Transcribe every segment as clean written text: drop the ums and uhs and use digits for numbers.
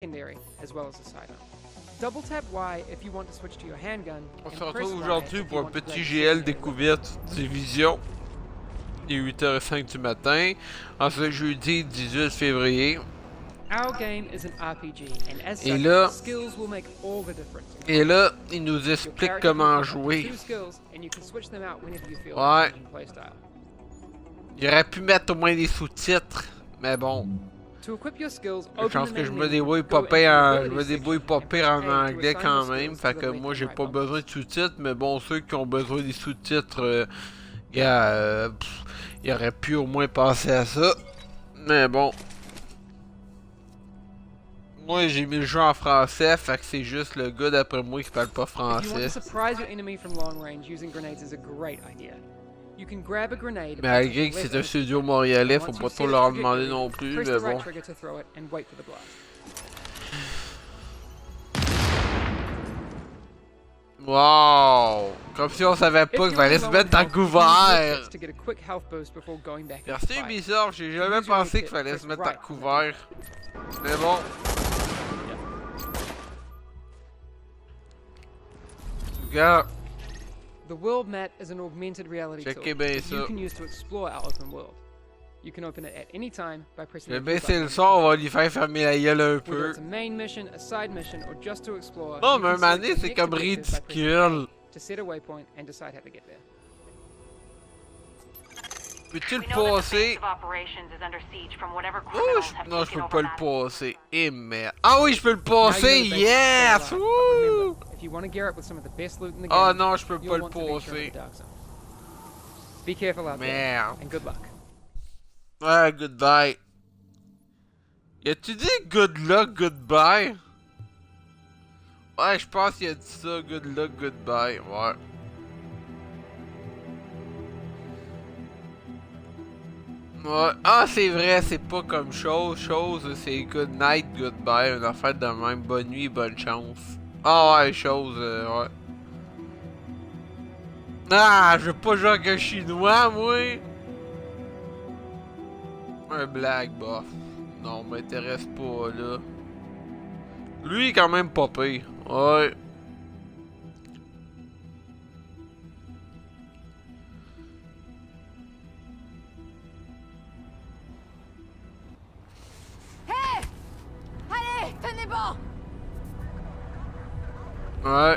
secondary as well as a sidearm. Double tap Y if you want to switch to your handgun. On se retrouve aujourd'hui pour un petit GL découverte division. Il est 8h05 du matin, en ce jeudi 18 février. Et là, il nous explique comment jouer. Ouais. Il aurait pu mettre au moins des sous-titres, mais bon. Je pense que je me débrouille pas pire en anglais quand même, fait que moi j'ai pas besoin de sous-titres, mais bon, ceux qui ont besoin des sous-titres, il aurait pu au moins passer à ça, mais bon. Moi j'ai mis le jeu en français, fait que c'est juste le gars d'après moi qui parle pas français. Malgré que c'est un studio montréalais, faut pas trop leur demander non plus, mais bon. Wow! Comme si on savait pas qu'il fallait se mettre en couvert! Merci Ubisoft, j'ai jamais pensé qu'il fallait se mettre en couvert. Mais bon. Regarde. The world map is an augmented reality tool that you can use to explore our open world. You can open it at any time by pressing the baisser le son, on va lui faire fermer la gueule un peu. It's a main mission, a side mission, or just to explore. Non, mais un moment donné, c'est comme ridicule. To set a waypoint and decide how to get there. Peux-tu le passer? Oh, non, je peux pas le passer. Et merde. Ah oui, je peux le passer! Yes! Wouh! Oh non, je peux pas le passer. Merde. Ouais, goodbye. Y a-tu dit good luck, goodbye? Ouais, je pense qu'il a dit ça, good luck, goodbye. Ouais. Ouais. Ah, c'est vrai, c'est pas comme chose. Chose, c'est good night, goodbye. Une affaire de même. Bonne nuit, bonne chance. Ah ouais, chose, ouais. Ah, je veux pas jouer avec un chinois, moi. Un black, bof. Non, m'intéresse pas, là. Lui, quand même pas pire. Ouais. Tenez bon! Ouais.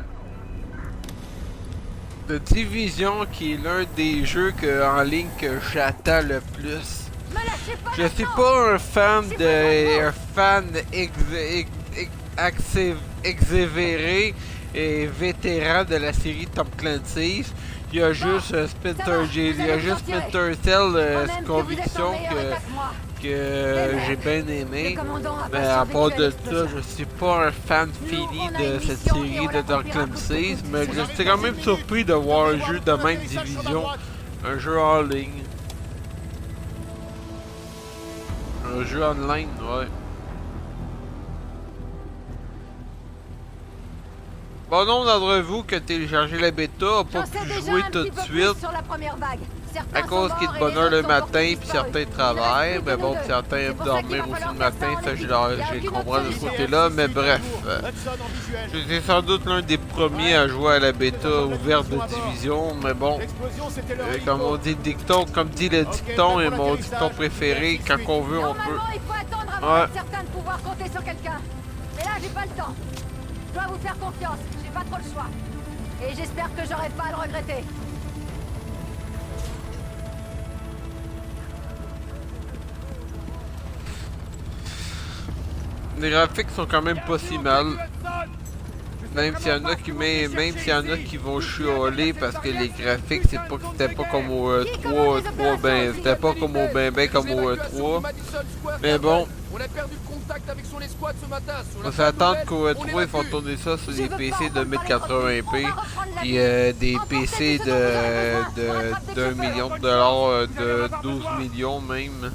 The Division qui est l'un des jeux en ligne que j'attends le plus. Je suis pas un fan exévéré et vétéran de la série Tom Clancy's. Il y a juste Splinter Cell, conviction que j'ai bien aimé, mais à part de ça, je suis pas un fan fini de cette série de Tom Clancy's, mais je suis quand même surpris de voir un jeu de même division, un jeu en ligne, un jeu online, ouais. Bon nombre d'entre vous qui ont téléchargé la bêta n'a pas pu jouer tout de suite à cause qu'il est de bonne heure le matin puis certains travaillent, mais bon, certains aiment dormir aussi le matin, ça j'ai compris de ce côté-là, mais bref. J'étais sans doute l'un des premiers à jouer à la bêta ouverte de Division, mais bon, comme on dit le dicton, comme dit le dicton et mon dicton préféré, quand on veut, on peut. Ouais. Je dois vous faire confiance, j'ai pas trop le choix. Et j'espère que j'aurai pas à le regretter. Les graphiques sont quand même pas si mal. Même s'il y en a qui vont chialer parce que les graphiques c'était pas comme au 3 ben c'était pas comme au ben comme au 3. Mais bon. On s'attend qu'au 3 ils font tourner ça sur des PC de 1080p et des PC de d'1 million de dollars, de 12 millions même.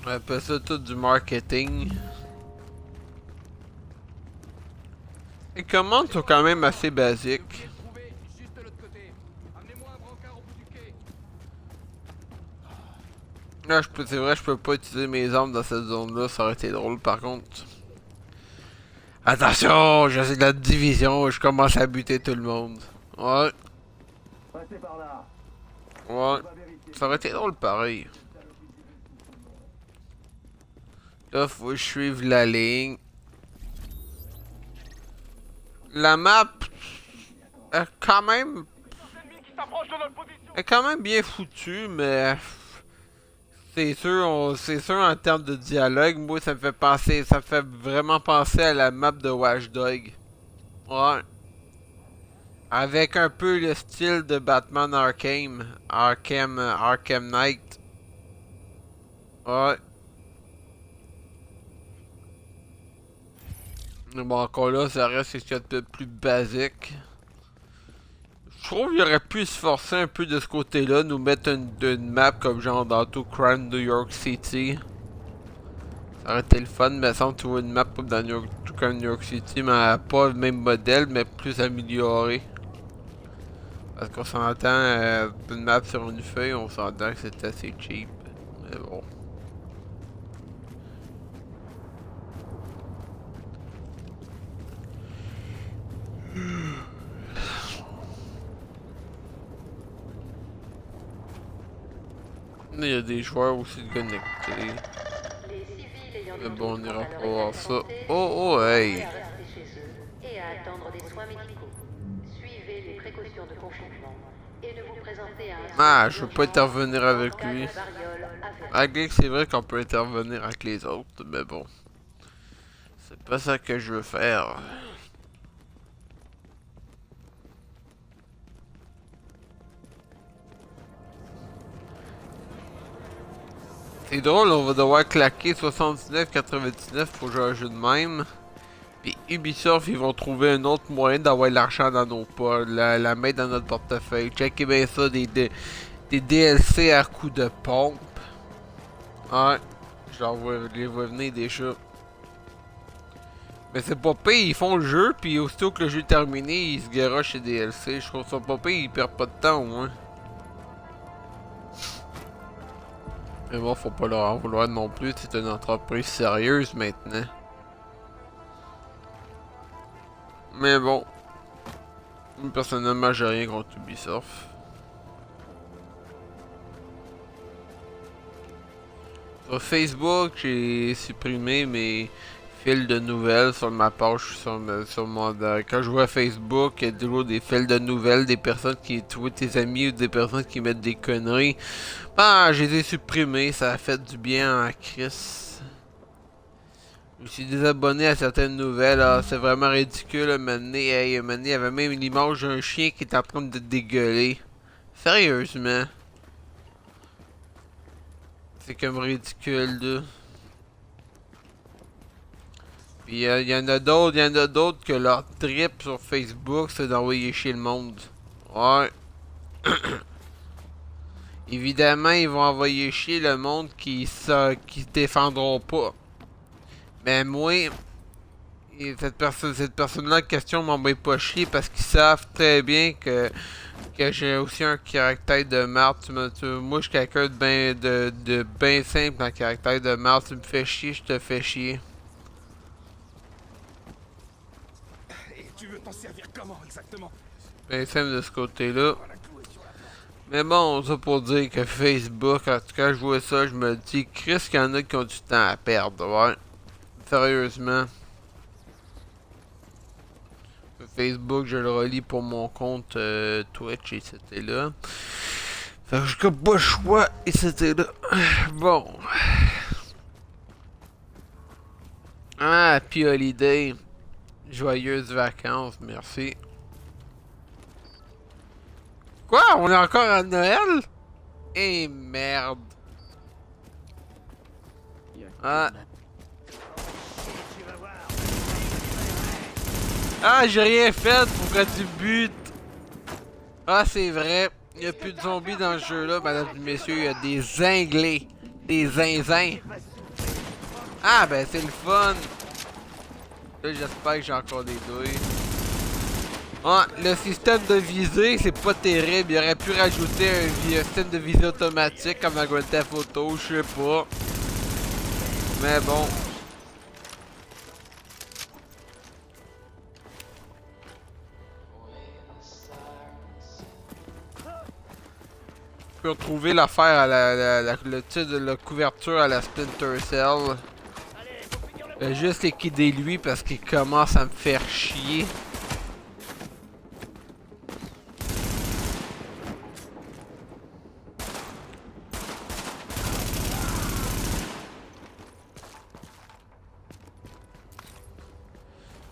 On appelle ça tout du marketing. Les commandes sont quand même assez basiques. Là, c'est vrai, je peux pas utiliser mes armes dans cette zone-là, ça aurait été drôle par contre. Attention, je suis de la division, je commence à buter tout le monde. Ouais. Ouais. Ça aurait été drôle pareil. Là, faut que je suive la ligne. La map est quand même bien foutue, mais c'est sûr en termes de dialogue, moi ça me fait vraiment penser à la map de Watch Dogs. Ouais. Avec un peu le style de Batman Arkham Knight. Ouais. Mais bon, encore là, ça reste ce qu'il y a de plus basique. Je trouve qu'il aurait pu se forcer un peu de ce côté-là, nous mettre une map comme genre dans tout Crime New York City. Ça aurait été le fun, mais sans tu vois une map comme dans tout Crime New York City, mais pas le même modèle, mais plus amélioré. Parce qu'on s'entend, une map sur une feuille, on s'entend que c'est assez cheap. Mais bon. Il y a des joueurs aussi connectés. Mais bon, on ira pas voir ça. Oh, oh, hey! Ah, je peux pas intervenir avec lui. Avec c'est vrai qu'on peut intervenir avec les autres, mais bon. C'est pas ça que je veux faire. C'est drôle, on va devoir claquer 79,99 pour jouer un jeu de même. Puis Ubisoft, ils vont trouver un autre moyen d'avoir l'argent dans nos poches, la main dans notre portefeuille. Checkez bien ça, des DLC à coups de pompe. Ouais, je les vois venir déjà. Mais c'est pas pire, ils font le jeu, puis aussitôt que le jeu est terminé, ils se garochent les DLC. Je trouve ça pas pire, ils perdent pas de temps au moins. Mais bon, faut pas leur en vouloir non plus, c'est une entreprise sérieuse maintenant. Mais bon, personnellement, j'ai rien contre Ubisoft. Sur Facebook, j'ai supprimé mes fils de nouvelles sur ma page, sur mon... Quand je vois Facebook, il y a toujours des fils de nouvelles, des personnes qui trouvent tes amis ou des personnes qui mettent des conneries. Ben, je les ai supprimés, ça a fait du bien à Chris. Je me suis désabonné à certaines nouvelles, c'est vraiment ridicule. Maintenant, il y avait même une image d'un chien qui est en train de dégueuler. Sérieusement. C'est comme ridicule, là. Puis il y en a d'autres que leur trip sur Facebook, c'est d'envoyer chier le monde. Ouais. Évidemment, ils vont envoyer chier le monde qui se défendront pas. Mais moi, cette personne-là en question m'envoie pas chier parce qu'ils savent très bien que j'ai aussi un caractère de merde. Moi, je suis quelqu'un de ben simple en caractère de merde. Tu me fais chier, je te fais chier. Et tu veux t'en servir comment exactement? Ben simple de ce côté-là. Mais bon, ça pour dire que Facebook, en tout cas, je vois ça, je me dis, Chris, qu'il y en a qui ont du temps à perdre, ouais. Sérieusement. Facebook, je le relis pour mon compte Twitch et c'était là. Fait que j'ai pas le choix et c'était là. Bon. Ah, Happy Holiday. Joyeuses vacances, merci. Quoi? On est encore à Noël? Eh merde. Ah. Ah, j'ai rien fait, pourquoi tu butes? Ah, c'est vrai. Il n'y a plus de zombies dans le jeu là, madame et messieurs, il y a des zinglés. Des zinzins. Ah, ben c'est le fun. Là, j'espère que j'ai encore des douilles. Ah, le système de visée, c'est pas terrible. Il aurait pu rajouter un système de visée automatique comme à Grand Theft Auto, je sais pas. Mais bon. Je peux retrouver l'affaire à le titre de la couverture à la Splinter Cell. Juste liquider lui parce qu'il commence à me faire chier.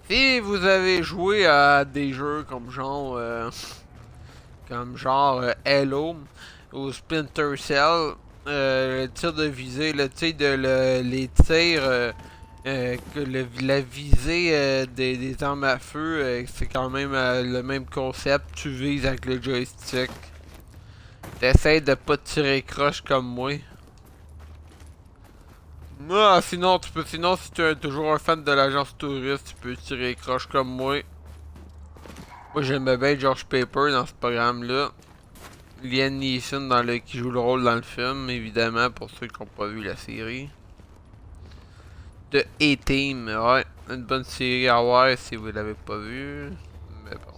Si vous avez joué à des jeux comme genre Halo ou Splinter Cell, le tir de visée, le tir de les tirs, la visée des armes à feu, c'est quand même le même concept. Tu vises avec le joystick. T'essayes de pas tirer croche comme moi. Ah, sinon si tu es toujours un fan de l'agence touriste, tu peux tirer croche comme moi. Moi j'aimais bien George Paper dans ce programme-là. Liam Neeson qui joue le rôle dans le film, évidemment, pour ceux qui n'ont pas vu la série. De A-Team, ouais, une bonne série à voir si vous l'avez pas vu. Mais bon.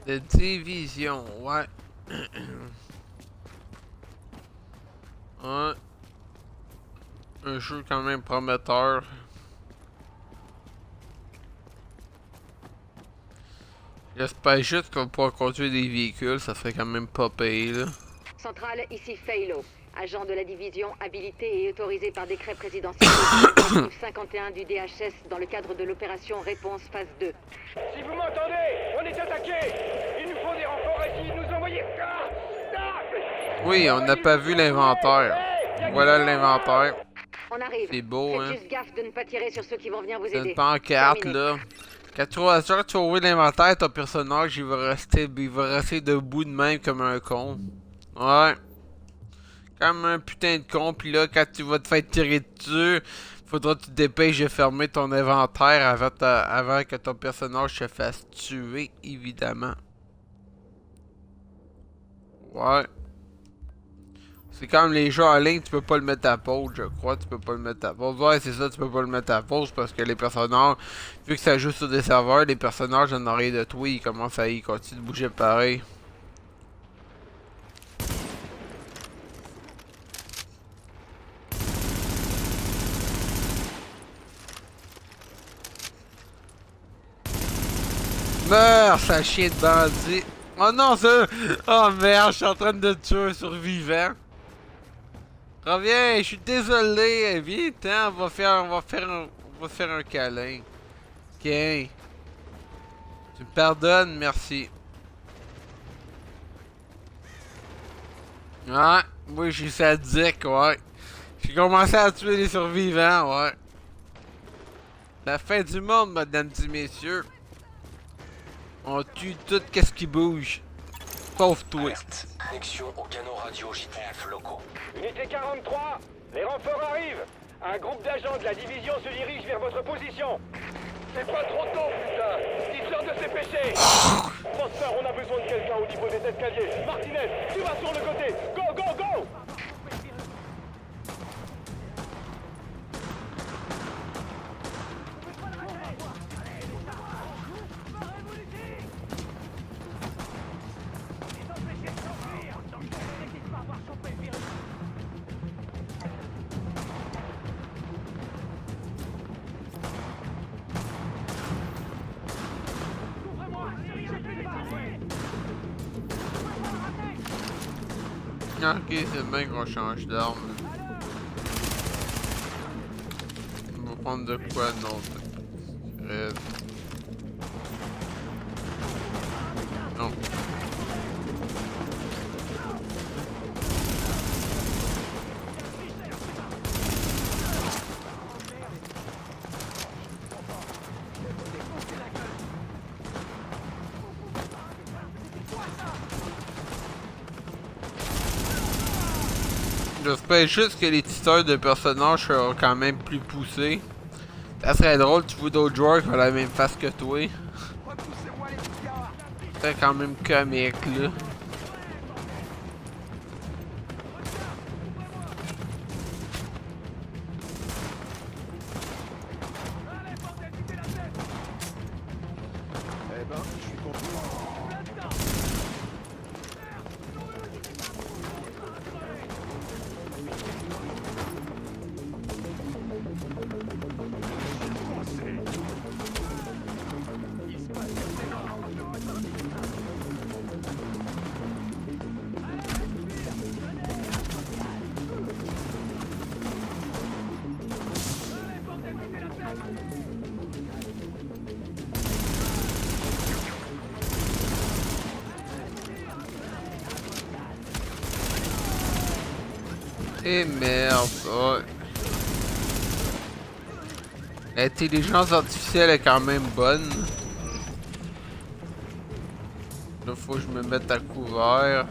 De Division, ouais. Ouais. Un jeu quand même prometteur. J'espère juste qu'on pourra conduire des véhicules, ça serait quand même pas payé là. Centrale, ici Faylo, agent de la division habilité et autorisé par décret présidentiel 51 du DHS dans le cadre de l'opération Réponse phase 2. Si vous m'entendez, on est attaqué. Il nous faut des renforts ici, nous envoyer. Oui, on n'a pas vu l'inventaire. Voilà l'inventaire. On arrive. C'est beau, hein. Juste gaffe de ne pas tirer sur ceux qui vont venir vous aider. C'est une pancarte, là. Quand tu vas ouvrir l'inventaire, ton personnage, il va rester debout de même comme un con. Ouais. Comme un putain de con, pis là, quand tu vas te faire tirer dessus, faudra que tu te dépêches de fermer ton inventaire avant que ton personnage se fasse tuer, évidemment. Ouais. C'est comme les jeux en ligne, tu peux pas le mettre à pause, je crois, tu peux pas le mettre à pause. Ouais, c'est ça, tu peux pas le mettre à pause parce que les personnages, vu que ça joue sur des serveurs, les personnages en arrière de toi, ils commencent à y continuer de bouger pareil. Meurs, sale chien de bandit! Oh non, ça! Oh merde, je suis en train de tuer un survivant! Reviens, je suis désolé, viens, on va faire un câlin. Ok. Tu me pardonnes, merci. Ouais, moi je suis sadique, ouais. J'ai commencé à tuer les survivants, ouais. La fin du monde, mesdames et messieurs. On tue tout qu'est-ce qui bouge. Sauf toi. Connexion au canaux radio JTF locaux. Unité 43, les renforts arrivent. Un groupe d'agents de la division se dirige vers votre position. C'est pas trop tôt, putain. Dites-leur de se dépêcher. Prosper, on a besoin de quelqu'un au niveau des escaliers. Martinez, tu vas sur le côté. Go, go, go. Ok, c'est bien qu'on change d'arme. On va prendre de quoi d'autre? Non. J'espère juste que les titeurs de personnages seront quand même plus poussés. Ça serait drôle, tu vois d'autres joueurs qui ont la même face que toi. C'est quand même comique là. Et merde, ça. L'intelligence artificielle est quand même bonne. Là, faut que je me mette à couvert.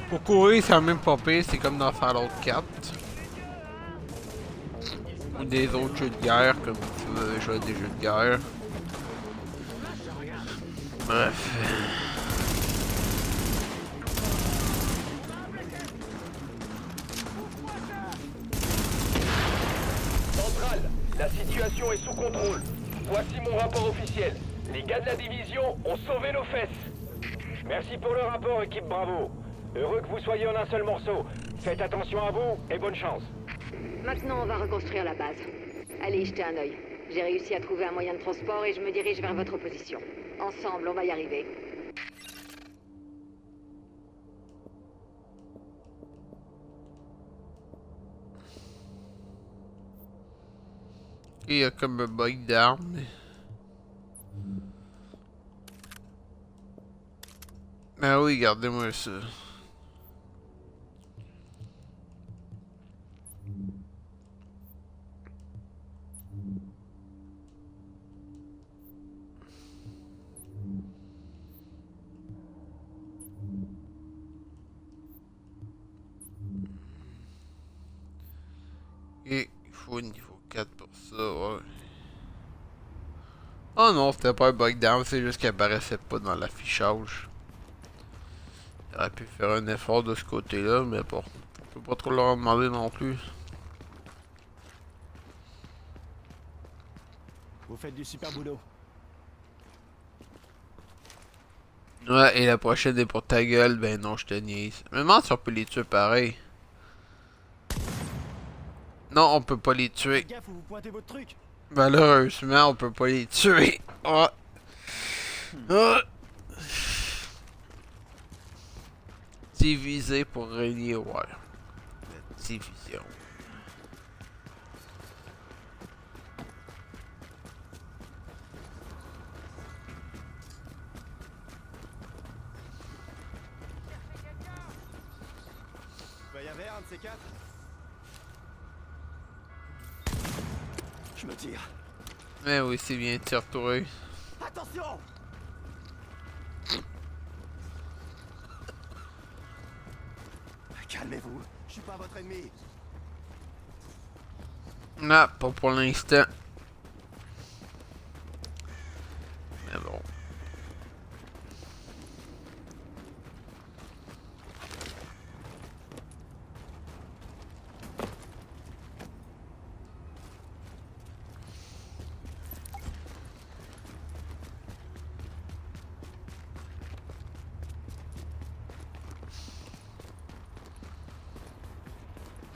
Pour courir, c'est même pas pire, c'est comme dans Fallout 4. Ou des autres jeux de guerre, comme si vous avez joué à des jeux de guerre. Bref. Centrale, la situation est sous contrôle. Voici mon rapport officiel. Les gars de la division ont sauvé nos fesses. Merci pour le rapport, équipe Bravo. Heureux que vous soyez en un seul morceau. Faites attention à vous et bonne chance. Maintenant, on va reconstruire la base. Allez, jetez un œil. J'ai réussi à trouver un moyen de transport et je me dirige vers votre position. Ensemble, on va y arriver. Il y a comme un bug d'armes. Ah oui, regardez-moi ça. Et il faut un niveau 4 pour ça, ouais. Oh non, c'était pas un bug d'armes, c'est juste qu'il apparaissait pas dans l'affichage. J'aurais pu faire un effort de ce côté-là, mais bon, je peux pas trop leur demander non plus. Vous faites du super boulot. Ouais, et la prochaine est pour ta gueule, ben non, je te niaise. Mais demande si on peut les tuer pareil. Non, on peut pas les tuer. Faites gaffe où vous pointez votre truc. Malheureusement, on peut pas les tuer. Oh. Oh. Diviser pour régner, ouais. La division. Derrière vert, un de ces quatre. Je me tire. Mais oui, c'est bien de se retrouver. Attention! Calmez-vous, je suis pas votre ennemi. Non, pas pour l'instant. Mais bon.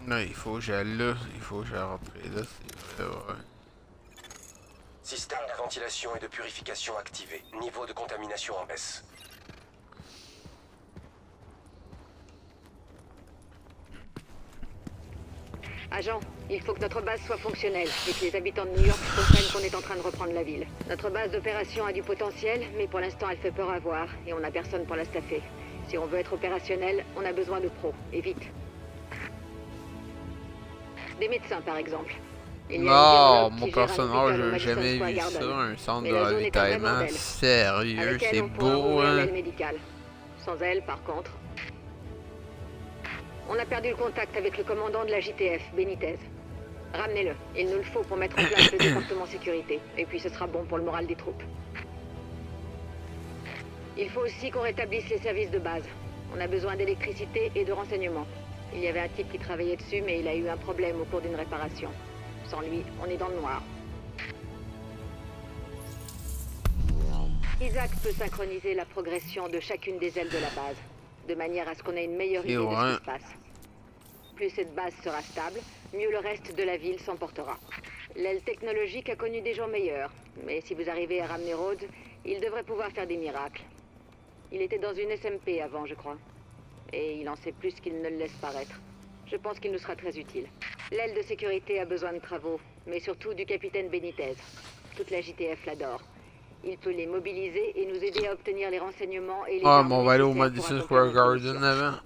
Non, il faut que j'aille là, il faut que j'aille rentrer là, c'est vrai. Système de ventilation et de purification activé. Niveau de contamination en baisse. Agent, il faut que notre base soit fonctionnelle et que les habitants de New York comprennent qu'on est en train de reprendre la ville. Notre base d'opération a du potentiel, mais pour l'instant elle fait peur à voir et on n'a personne pour la staffer. Si on veut être opérationnel, on a besoin de pros, et vite. Des médecins par exemple. Non, mon personnage, j'ai jamais vu ça, un centre de ravitaillement sérieux, c'est beau, hein. Sans elle, par contre... On a perdu le contact avec le commandant de la JTF, Benitez. Ramenez-le, il nous le faut pour mettre en place le département sécurité, et puis ce sera bon pour le moral des troupes. Il faut aussi qu'on rétablisse les services de base. On a besoin d'électricité et de renseignements. Il y avait un type qui travaillait dessus, mais il a eu un problème au cours d'une réparation. Sans lui, on est dans le noir. Isaac peut synchroniser la progression de chacune des ailes de la base, de manière à ce qu'on ait une meilleure idée de ce qui se passe. Plus cette base sera stable, mieux le reste de la ville s'en portera. L'aile technologique a connu des jours meilleurs, mais si vous arrivez à ramener Rhodes, il devrait pouvoir faire des miracles. Il était dans une SMP avant, je crois. Et il en sait plus qu'il ne le laisse paraître. Je pense qu'il nous sera très utile. L'aile de sécurité a besoin de travaux, mais surtout du capitaine Benitez. Toute la JTF l'adore. Il peut les mobiliser et nous aider à obtenir les renseignements et les... Ah, mais on va aller au Madison Square Garden avant.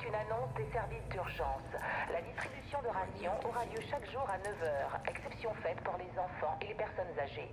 Une annonce des services d'urgence. La distribution de rations aura lieu chaque jour à 9h, exception faite pour les enfants et les personnes âgées.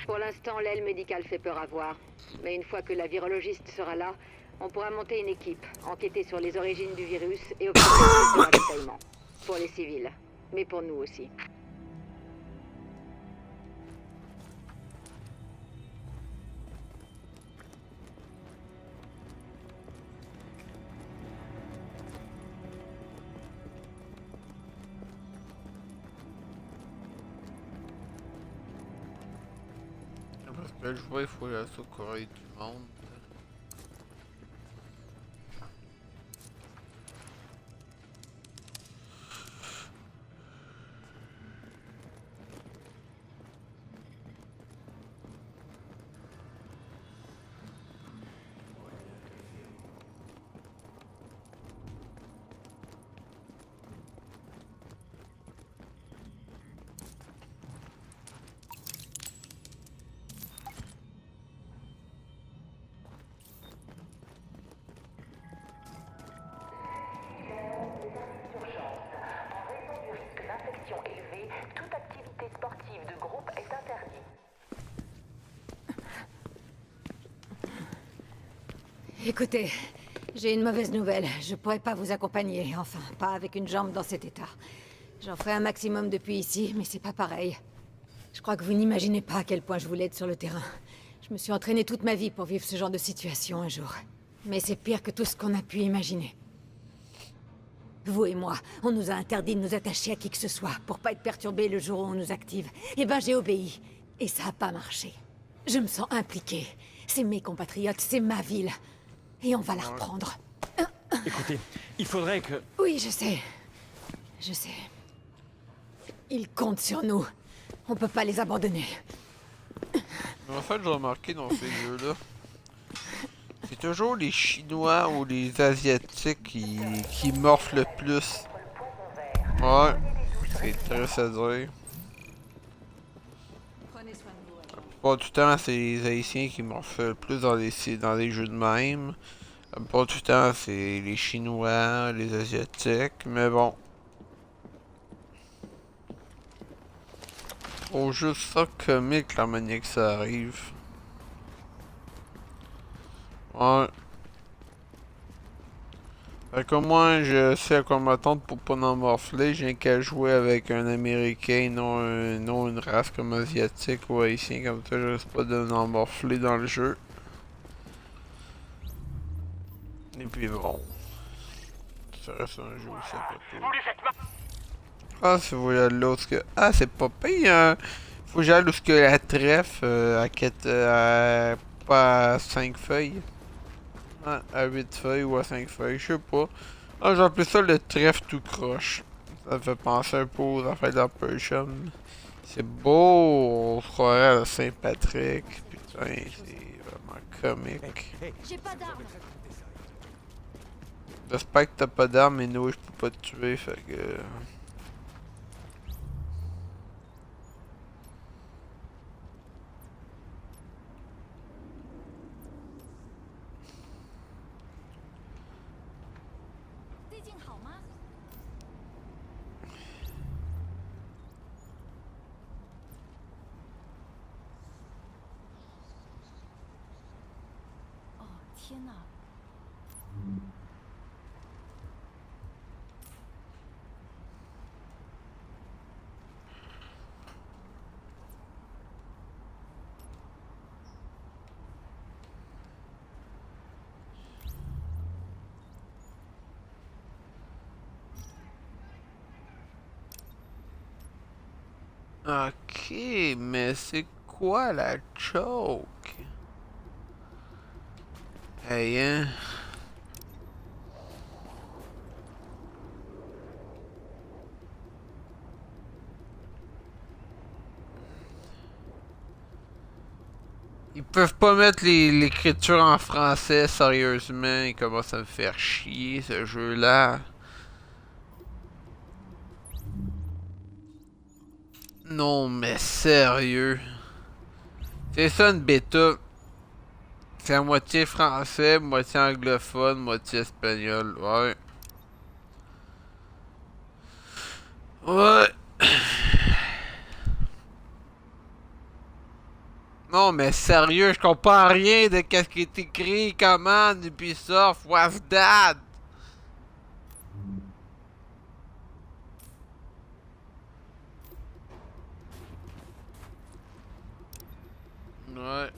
Pour l'instant, l'aile médicale fait peur à voir. Mais une fois que la virologiste sera là, on pourra monter une équipe, enquêter sur les origines du virus et obtenir plus de ravitaillement. Pour les civils, mais pour nous aussi. Là, je vois, il faut la Corée du monde. Toute activité sportive de groupe est interdite. Écoutez, j'ai une mauvaise nouvelle. Je pourrais pas vous accompagner. Enfin, pas avec une jambe dans cet état. J'en ferai un maximum depuis ici, mais c'est pas pareil. Je crois que vous n'imaginez pas à quel point je voulais être sur le terrain. Je me suis entraînée toute ma vie pour vivre ce genre de situation un jour. Mais c'est pire que tout ce qu'on a pu imaginer. Vous et moi, on nous a interdit de nous attacher à qui que ce soit pour pas être perturbés le jour où on nous active. Eh ben j'ai obéi. Et ça a pas marché. Je me sens impliquée. C'est mes compatriotes, c'est ma ville. Et on va la reprendre. Écoutez, il faudrait que... Oui, je sais. Je sais. Ils comptent sur nous. On peut pas les abandonner. En fait, j'ai remarqué dans ces jeux-là, c'est toujours les Chinois ou les Asiatiques qui morphent le plus. Ouais, c'est triste à dire. La plupart du temps, c'est les Haïtiens qui morphent le plus dans les jeux de même. La plupart du temps, c'est les Chinois, les Asiatiques, mais bon. Au juste ça comique la manière que ça arrive. Ouais. Fait que moi, je sais à quoi m'attendre pour pas en morfler. J'ai qu'à jouer avec un Américain, non une race comme Asiatique ou Haïtien. Comme ça, je risque pas de m'en morfler dans le jeu. Et puis bon. Ça reste un jeu aussi à peu près. Ah, c'est vous aller l'autre que... Ah, c'est pas pire, hein. Faut que j'aille où que la trèfle pas à 5 feuilles. À 8 feuilles ou à 5 feuilles, je sais pas. Ah, j'ai appelé ça le trèfle tout croche. Ça me fait penser un peu aux affaires d'Operation. C'est beau, on se croirait à Saint-Patrick. Putain, c'est vraiment comique. J'ai pas d'armes. J'espère que t'as pas d'armes, mais nous, je peux pas te tuer, fait que... Ok, mais c'est quoi la choke? Hey, hein? Ils peuvent pas mettre l'écriture en français, sérieusement. Ils commencent à me faire chier, ce jeu-là. Non, mais sérieux. C'est ça une bêta. C'est à moitié français, moitié anglophone, moitié espagnol. Ouais. Ouais. Non, mais sérieux, je comprends rien de qu'est-ce qui est écrit. Comment Ubisoft, what's that? Ouais.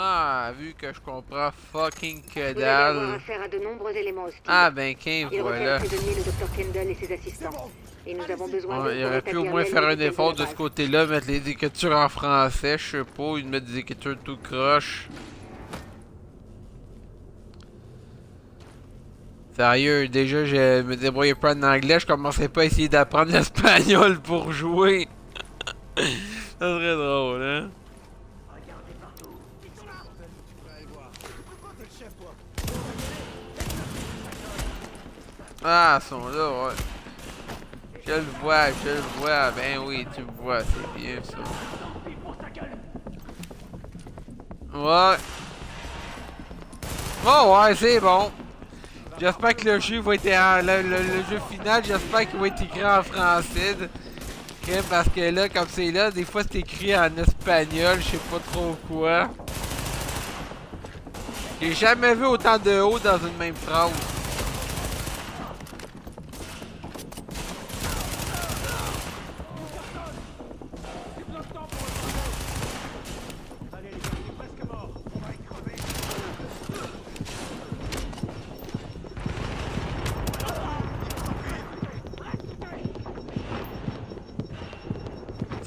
Ah, vu que je comprends fucking que Vous allez avoir dalle. affaire à de nombreux éléments hostiles. Ah ben qu'un Ils voilà. retiennent prisonnier le Dr. Kendall et ses assistants. Et nous avons besoin Ouais, d'eux il pour aurait pu au rétablir moins faire un l'unité effort de de la ce base. côté-là, mettre les écritures en français, je sais pas, ou de mettre des écritures tout croche. Sérieux, déjà je me débrouillais pas en anglais, je commençais pas à essayer d'apprendre l'espagnol pour jouer. Ça serait drôle, hein? Ah, ils sont là, ouais. Je le vois, ben oui, tu me vois, c'est bien ça. Ouais. Oh ouais, c'est bon. J'espère que le jeu va être le jeu final, j'espère qu'il va être écrit en français. Parce que là, comme c'est là, des fois c'est écrit en espagnol, je sais pas trop quoi. J'ai jamais vu autant de haut dans une même phrase.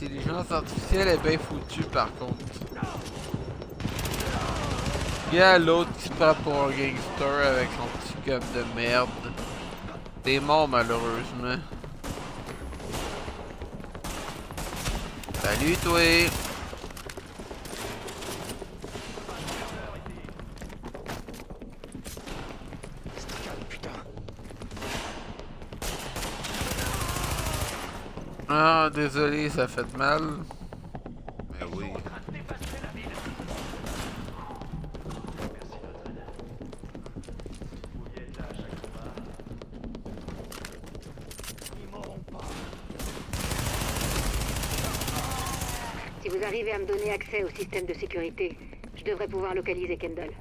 L'intelligence artificielle est bien foutue par contre. Il y a l'autre qui se prend pour un gangster avec son petit gun de merde. T'es mort malheureusement. Salut toi! Ah, désolé, ça fait mal. Mais oui. Si vous arrivez à me donner accès au système de sécurité, je devrais pouvoir localiser Kendall.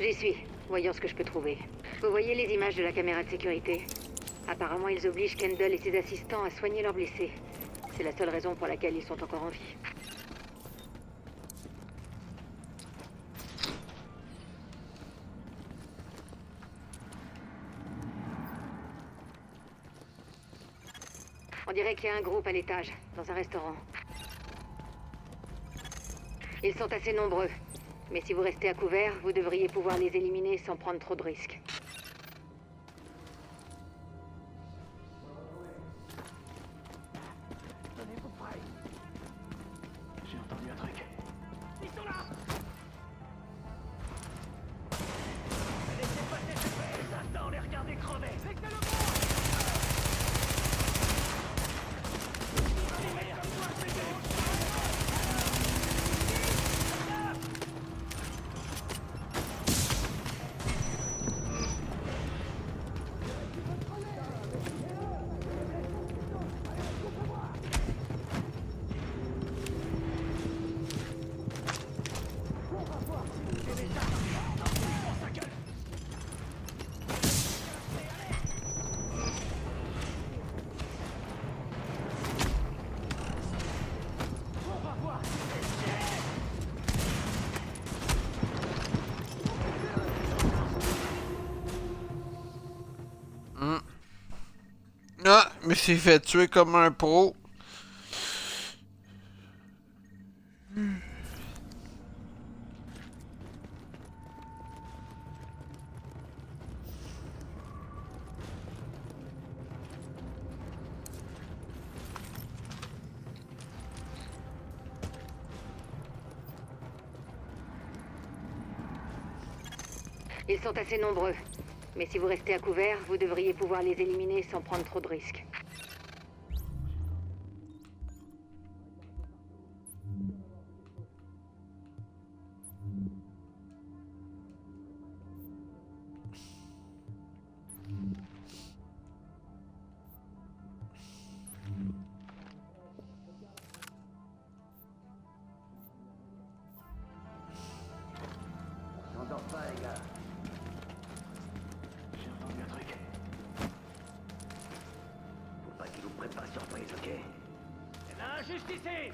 J'y suis. Voyons ce que je peux trouver. Vous voyez les images de la caméra de sécurité? Apparemment, ils obligent Kendall et ses assistants à soigner leurs blessés. C'est la seule raison pour laquelle ils sont encore en vie. On dirait qu'il y a un groupe à l'étage, dans un restaurant. Ils sont assez nombreux. Mais si vous restez à couvert, vous devriez pouvoir les éliminer sans prendre trop de risques. J'ai entendu un truc. Ils sont là! Laissez passer ce fait! Attends, les regarder crever! Ah, mais c'est fait tuer comme un pro. Ils sont assez nombreux. Mais si vous restez à couvert, vous devriez pouvoir les éliminer sans prendre trop de risques. les gars. J'ai entendu un truc. Faut pas qu'ils nous prennent par surprise, ok? Eh ben, juste ici!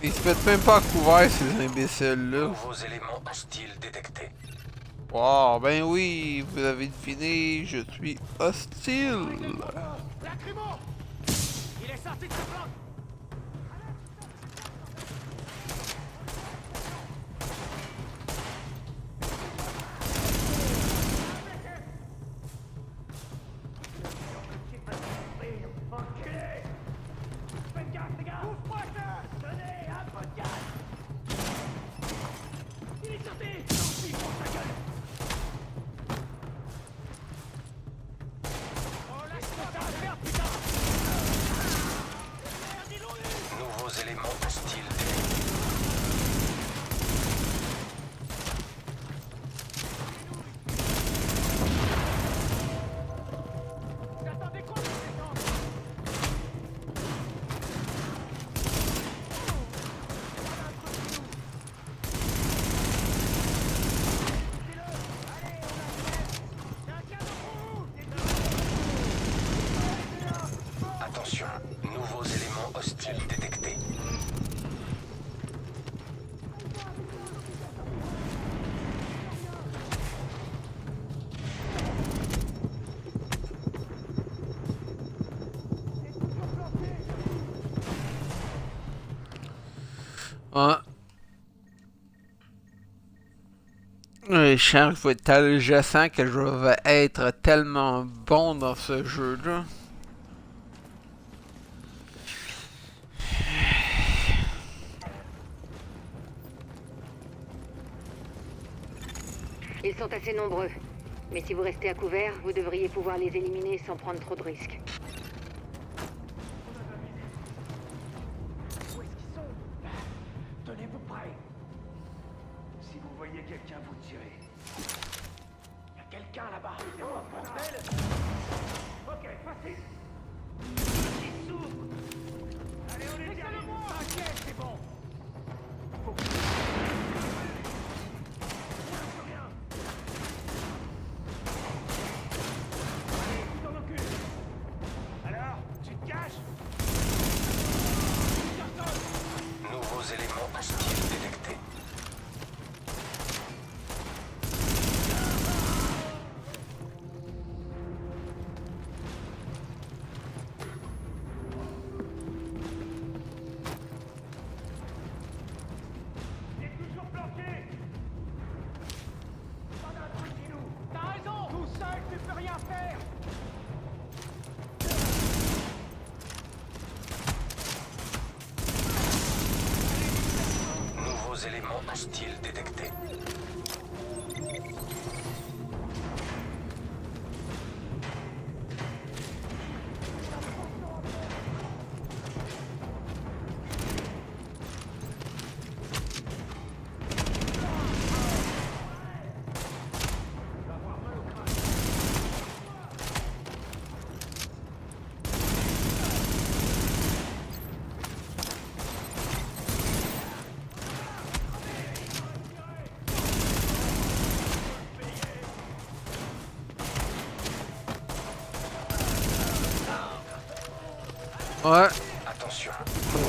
Ils se mettent même pas à couvert ces imbéciles-là. Nouveaux éléments hostiles détectés. Wow, ben oui, vous avez deviné, je suis hostile. Lacrymo! Il est sorti de ce plan! Attention, nouveaux éléments hostiles détectés. Ouais. Je sens qu'il faut être tel, je sens que je vais être tellement bon dans ce jeu-là. Ils sont assez nombreux. Mais si vous restez à couvert, vous devriez pouvoir les éliminer sans prendre trop de risques. Où est-ce qu'ils sont? Tenez-vous prêts. Si vous voyez quelqu'un, vous tirez. Il y a quelqu'un là-bas. C'est moi, bordel. Ok, facile. Il s'ouvre. Allez, on est derrière. T'inquiète, c'est bon. Faut que... Nouveaux éléments hostiles détectés. Il est toujours planqué. Pas d'un truc chez nous. T'as raison. Tout seul, tu peux rien faire. Nouveaux éléments hostiles détectés. Ouais. Attention.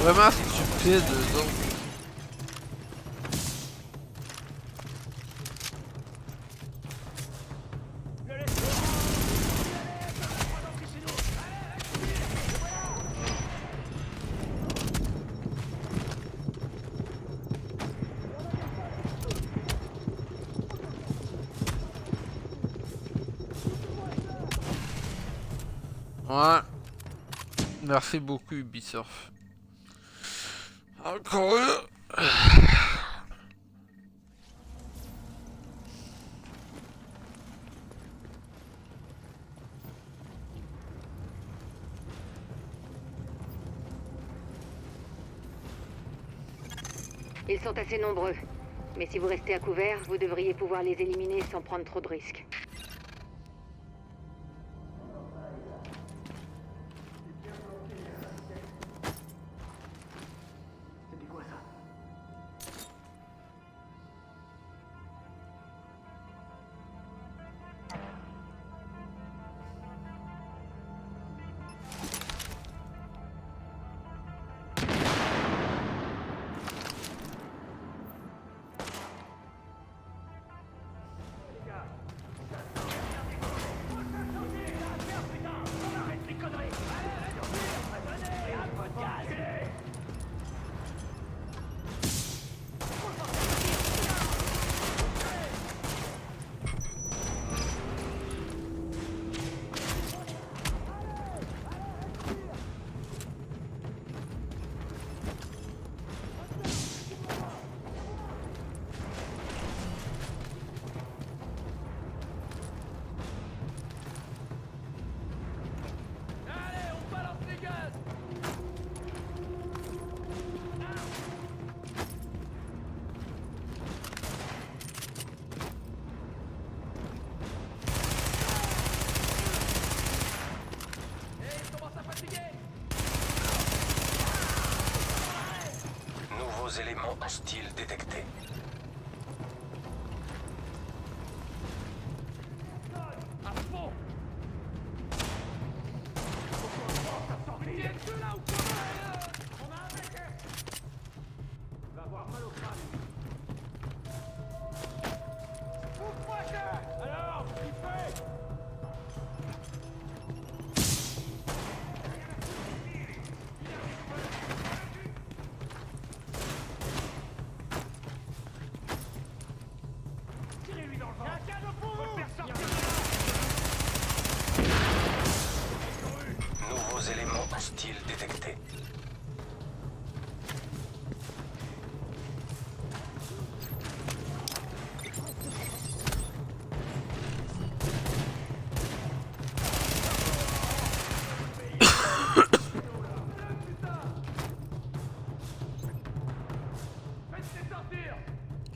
vraiment stupides, eux autres. Ouais. Merci beaucoup Ubisoft. Encore là. Ils sont assez nombreux. Mais si vous restez à couvert, vous devriez pouvoir les éliminer sans prendre trop de risques. Éléments hostiles détectés. Éléments hostiles détectés.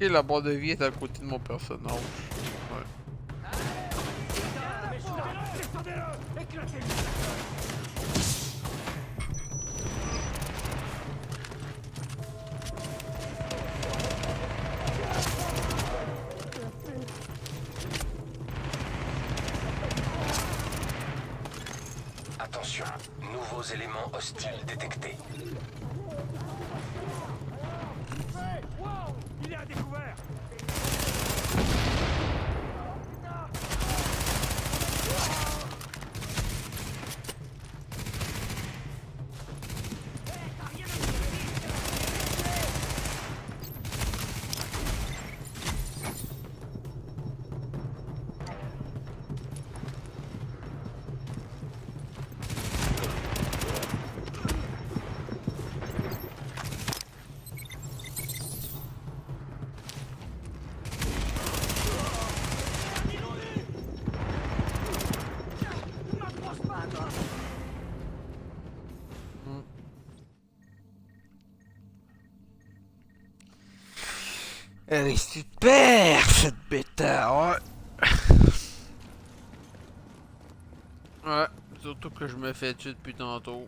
Ok, la barre de vie est à côté de mon personnage. Ouais. Attention, nouveaux éléments hostiles détectés. Wow, il est à découvert. Elle est super cette bêta, ouais. Ouais, surtout que je me fais tuer depuis tantôt.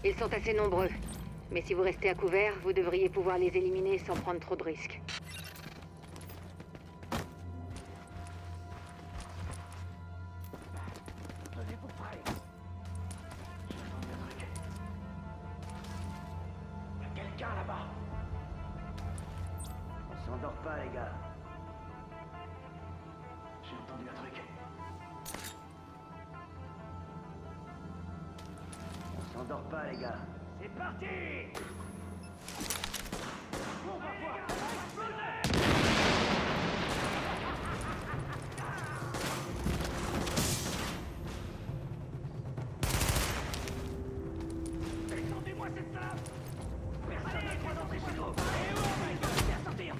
Ils sont assez nombreux. Mais si vous restez à couvert, vous devriez pouvoir les éliminer sans prendre trop de risques. Tenez-vous prêts. J'ai entendu un truc. Y a quelqu'un là-bas. On s'endort pas, les gars. J'ai entendu un truc. On s'endort pas, les gars. C'est parti. On va voir. Descendez-moi cette salope. Personne ne croit dans ces chevaux. Et où on va faire sortir.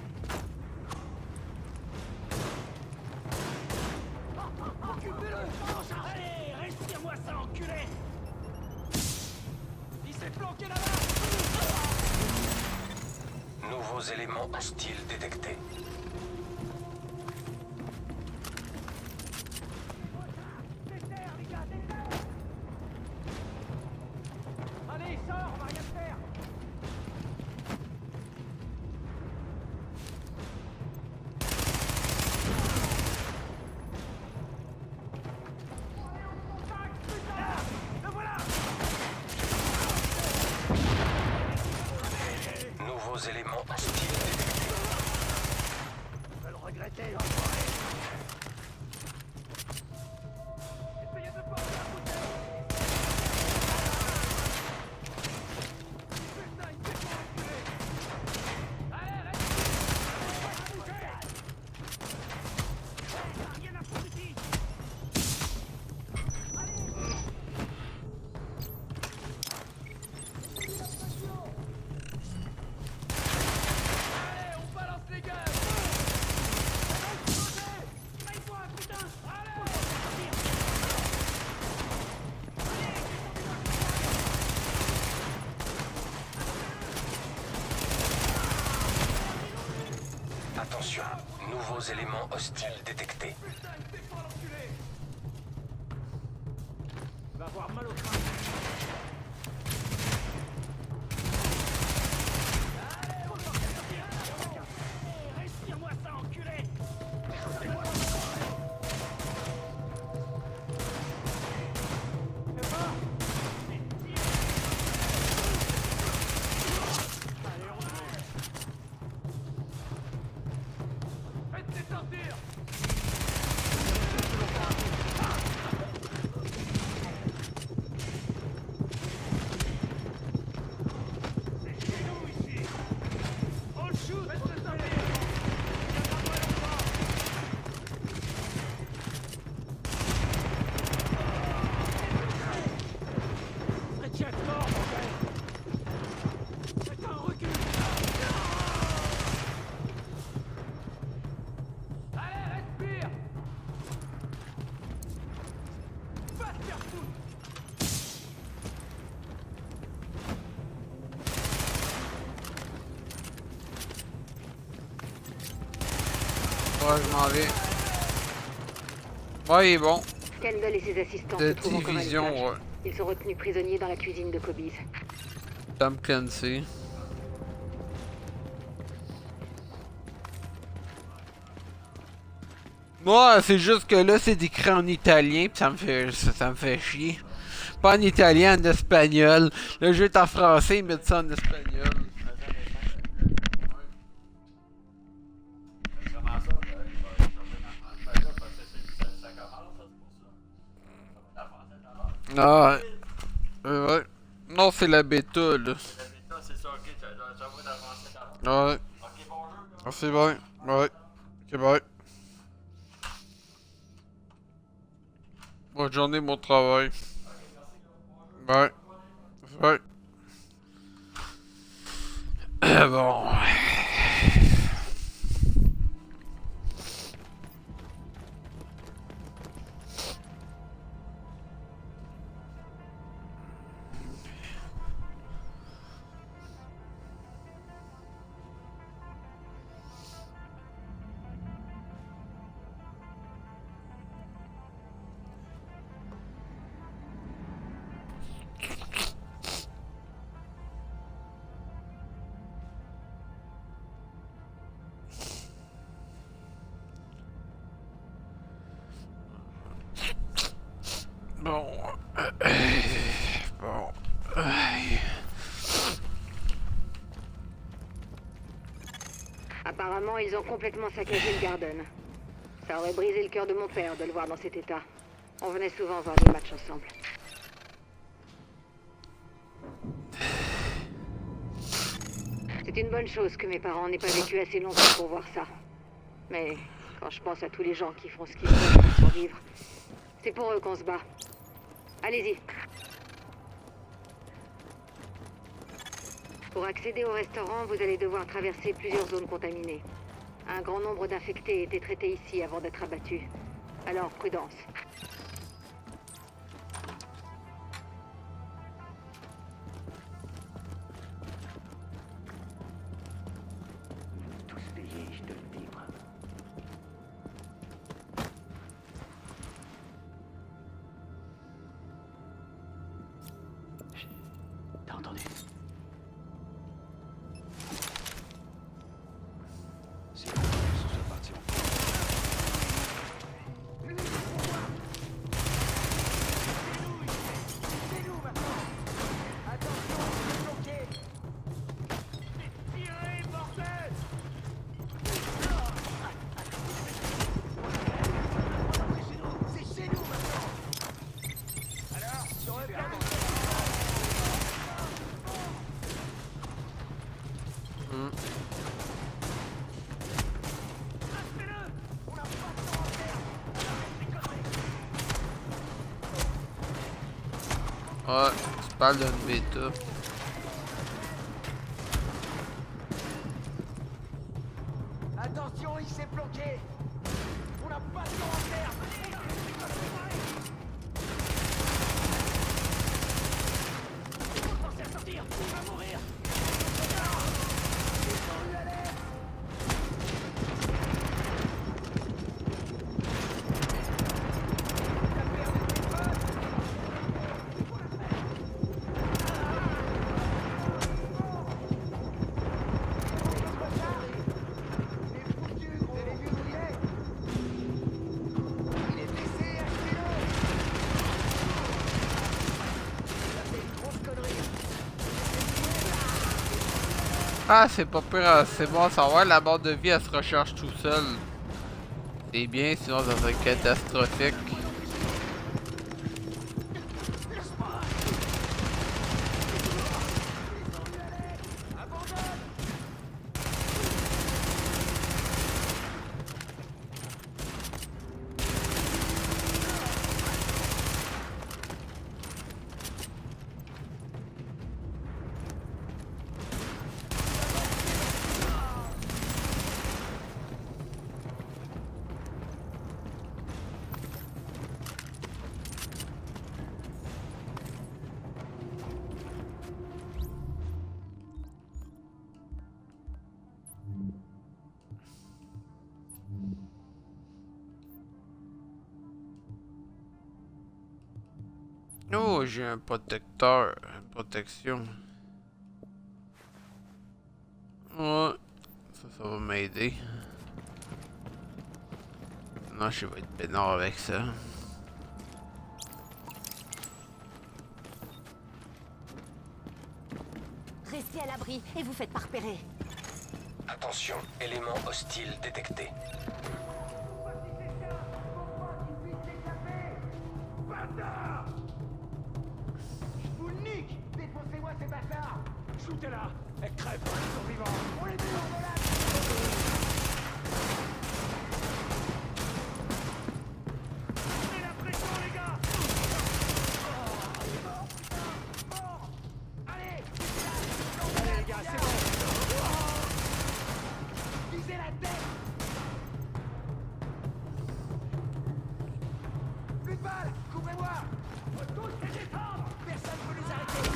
Occupez-le. Allez, respire-moi ça, enculé. Il s'est planqué là-bas. Nouveaux éléments hostiles détectés. Déterre, les gars, déterre. Allez, sors, on va rien faire. Le voilà. Nouveaux éléments hostiles détectés. Je vais le regretter, l'enfoiré. Essayez de porter un bouteille. Putain, il s'est pas enculé. Allez, reste. Allez, bouger. Rien à foutre ici. Allez, on balance les gars. Mets-toi un putain. Allez. Attention, nouveaux éléments hostiles détectés. Putain, il s'est pas l'enculé. Va avoir mal au crâne. Allez, on va sortir. Respire-moi ça, enculé. Chaussez-moi. C'est mort. Allez, on bouge. Faites-les sortir. C'est chez nous ici. On le shoot. Faites-les sortir. Richard mort, bordel. C'est un recul. Allez, respire. Va te faire foutre. Ouais, je m'en vais. Ouais, il est bon. Kendall et ses assistants De se trouvent encore à division, l'étage. ouais. Ils sont retenus prisonniers dans la cuisine de Kobe's. Tom Clancy. Moi, c'est juste que là, c'est écrit en italien, pis ça me fait chier. Pas en italien, en espagnol. Le jeu est en français, ils mettent ça en espagnol. Ah, ouais. Non, c'est la bêta, là. Ouais. Ah, c'est bon. Ouais. Ok, bye. Bonne journée, bon travail. Ouais. Ouais. Bon. Apparemment, ils ont complètement saccagé le Garden. Ça aurait brisé le cœur de mon père de le voir dans cet état. On venait souvent voir des matchs ensemble. C'est une bonne chose que mes parents n'aient pas vécu assez longtemps pour voir ça. Mais quand je pense à tous les gens qui font ce qu'ils peuvent pour survivre, c'est pour eux qu'on se bat. Allez-y. Pour accéder au restaurant, vous allez devoir traverser plusieurs zones contaminées. Un grand nombre d'infectés étaient traités ici avant d'être abattus. Alors, prudence. Tous payés, je te le livre. T'as entendu? C'est bon, ce soit parti en fou. C'est nous maintenant. Attention, c'est bloqué. Tirez, bordel! C'est chez nous maintenant. Alors, sur le plan. Ouais, tu parles d'une bêta. Attention, il s'est bloqué. On n'a pas de temps à perdre. Il faut penser à sortir. Il va mourir. Ah, c'est pas pire, c'est bon à savoir, la barre de vie elle se recharge tout seul. C'est bien, sinon ça serait catastrophique. Oh, j'ai un protecteur, une protection. Ouais, ça va m'aider. Non, je vais être peinard avec ça. Restez à l'abri et vous faites pas repérer. Attention, élément hostile détecté. Je vous nique. Défoncez-moi ces bâtards. Shootez-la. Elle crève pour les survivants. On les met en relâche. Mettez la pression, les gars. Allez, allez les gars, c'est bon. Visez la tête. Plus de balles. Couvrez-moi. Faut tous les défendre. Personne ne peut nous arrêter.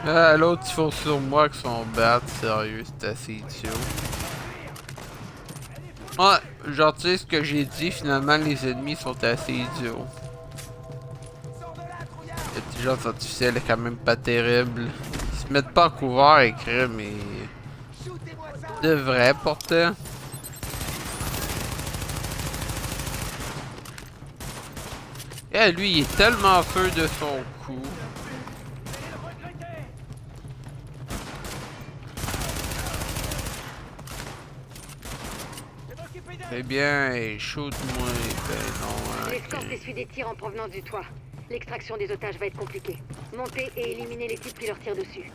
Ah, l'autre ils font sur moi que son bat, sérieux, c'est assez idiot. Ouais, genre tu sais ce que j'ai dit, finalement les ennemis sont assez idiots. L'intelligence artificielle est quand même pas terrible. Ils se mettent pas en couvert et écrire, mais... de vrai pourtant. Eh, lui, il est tellement sûr de son coup. Eh bien, shoot-moi. Ben non, L'escorte essuie des tirs en provenance du toit. L'extraction des otages va être compliquée. Montez et éliminez les types qui leur tirent dessus.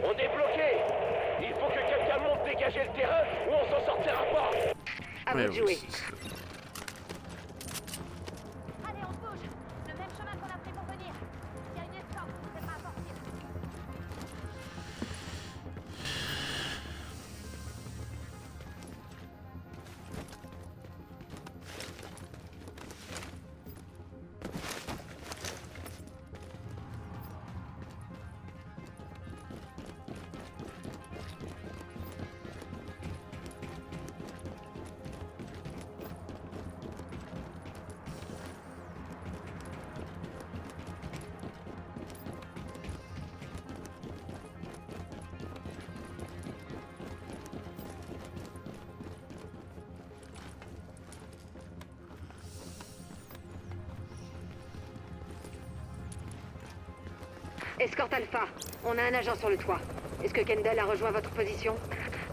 On est bloqué. Il faut que quelqu'un monte dégager le terrain ou on s'en sortira pas. À vous de jouer. Allez, on bouge. Le même chemin qu'on a pris pour venir. Il y a une escorte, c'est pas impossible. Escorte Alpha, on a un agent sur le toit. Est-ce que Kendall a rejoint votre position?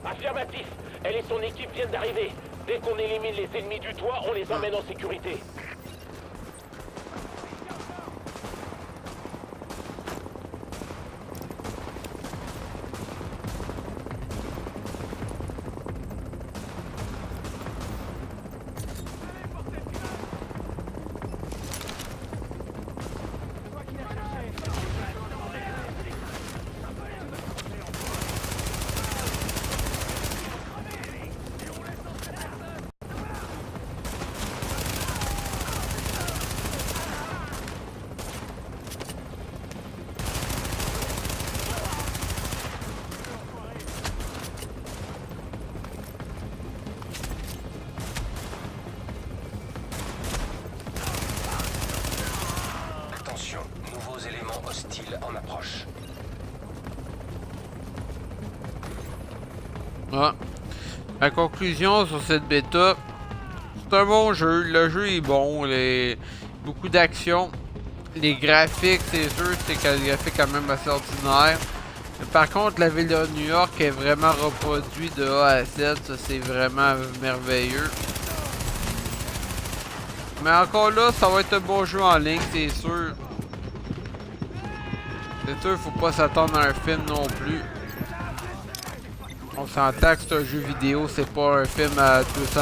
Affirmatif. Elle et son équipe viennent d'arriver. Dès qu'on élimine les ennemis du toit, on les emmène en sécurité. En approche. Ah. La conclusion sur cette bêta, c'est un bon jeu. Le jeu est bon. Beaucoup d'action. Les graphiques, c'est sûr, c'est des graphiques quand même assez ordinaires. Par contre, la ville de New York est vraiment reproduite de A à Z. Ça, c'est vraiment merveilleux. Mais encore là, ça va être un bon jeu en ligne, c'est sûr. C'est sûr, faut pas s'attendre à un film non plus. On s'entend que c'est un jeu vidéo, c'est pas un film à 200.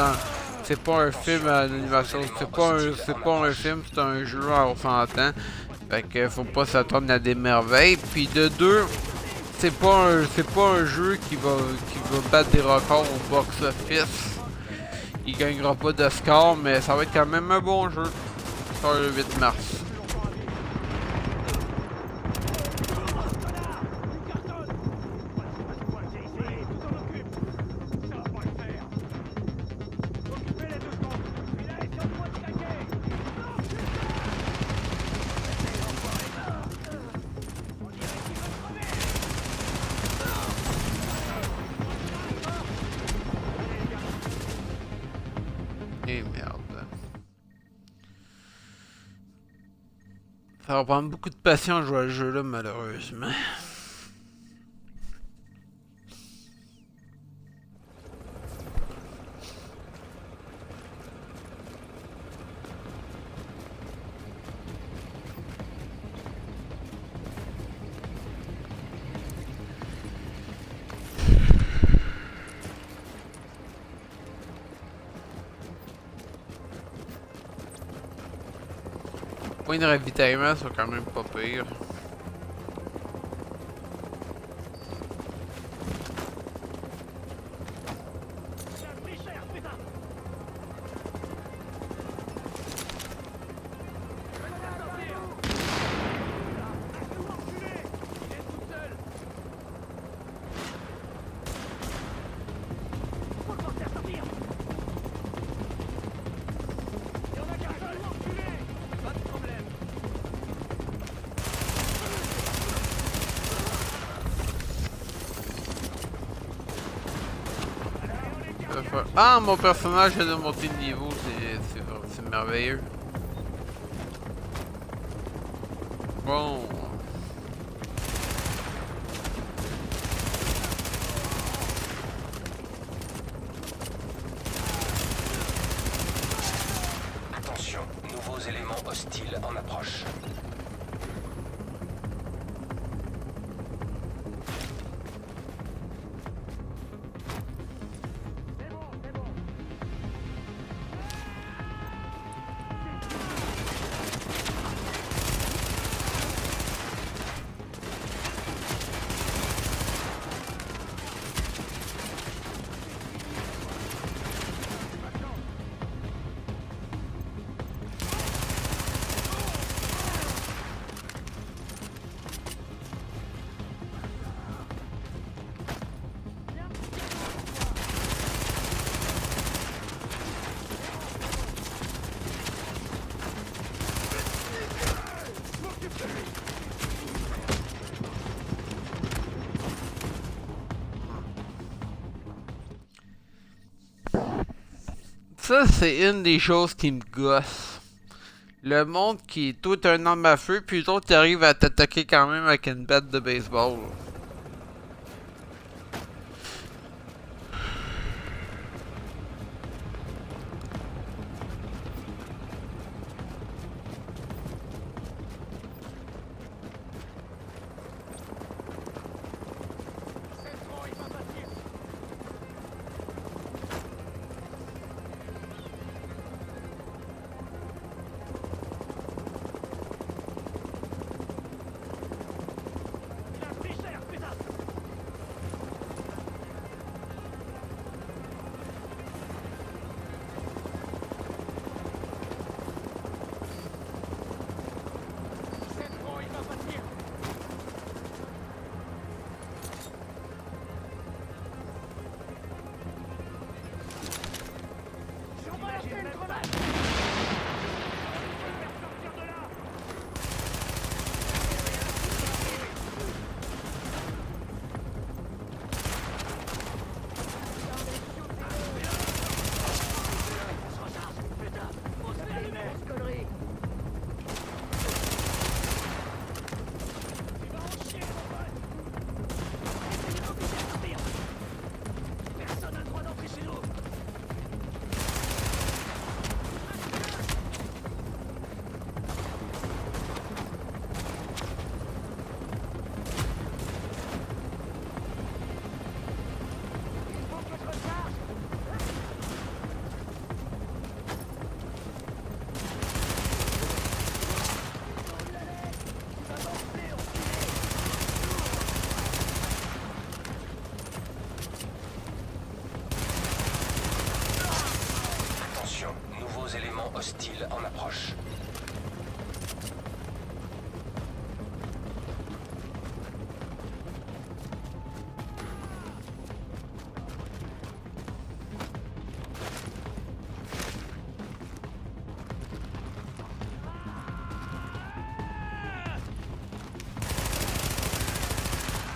C'est pas un film à l'animation. C'est pas un film, c'est un jeu, on s'entend. Fait que faut pas s'attendre à des merveilles. Puis de deux, c'est pas un jeu qui va battre des records au box-office. Il gagnera pas de score, mais ça va être quand même un bon jeu. Sur le 8 mars. Et merde. Ça va prendre beaucoup de patience à jouer à ce jeu là, malheureusement. Point de ravitaillement sont quand même pas pire. Ah, mon personnage vient de monter de niveau, c'est merveilleux. Bon. Attention, nouveaux éléments hostiles en approche. Ça, c'est une des choses qui me gosse. Le monde qui est tout un arme à feu, puis les autres arrivent à t'attaquer quand même avec une batte de baseball. Hostile en approche.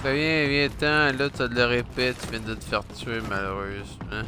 Viens-t'en, là tu le répètes, tu viens de te faire tuer malheureusement.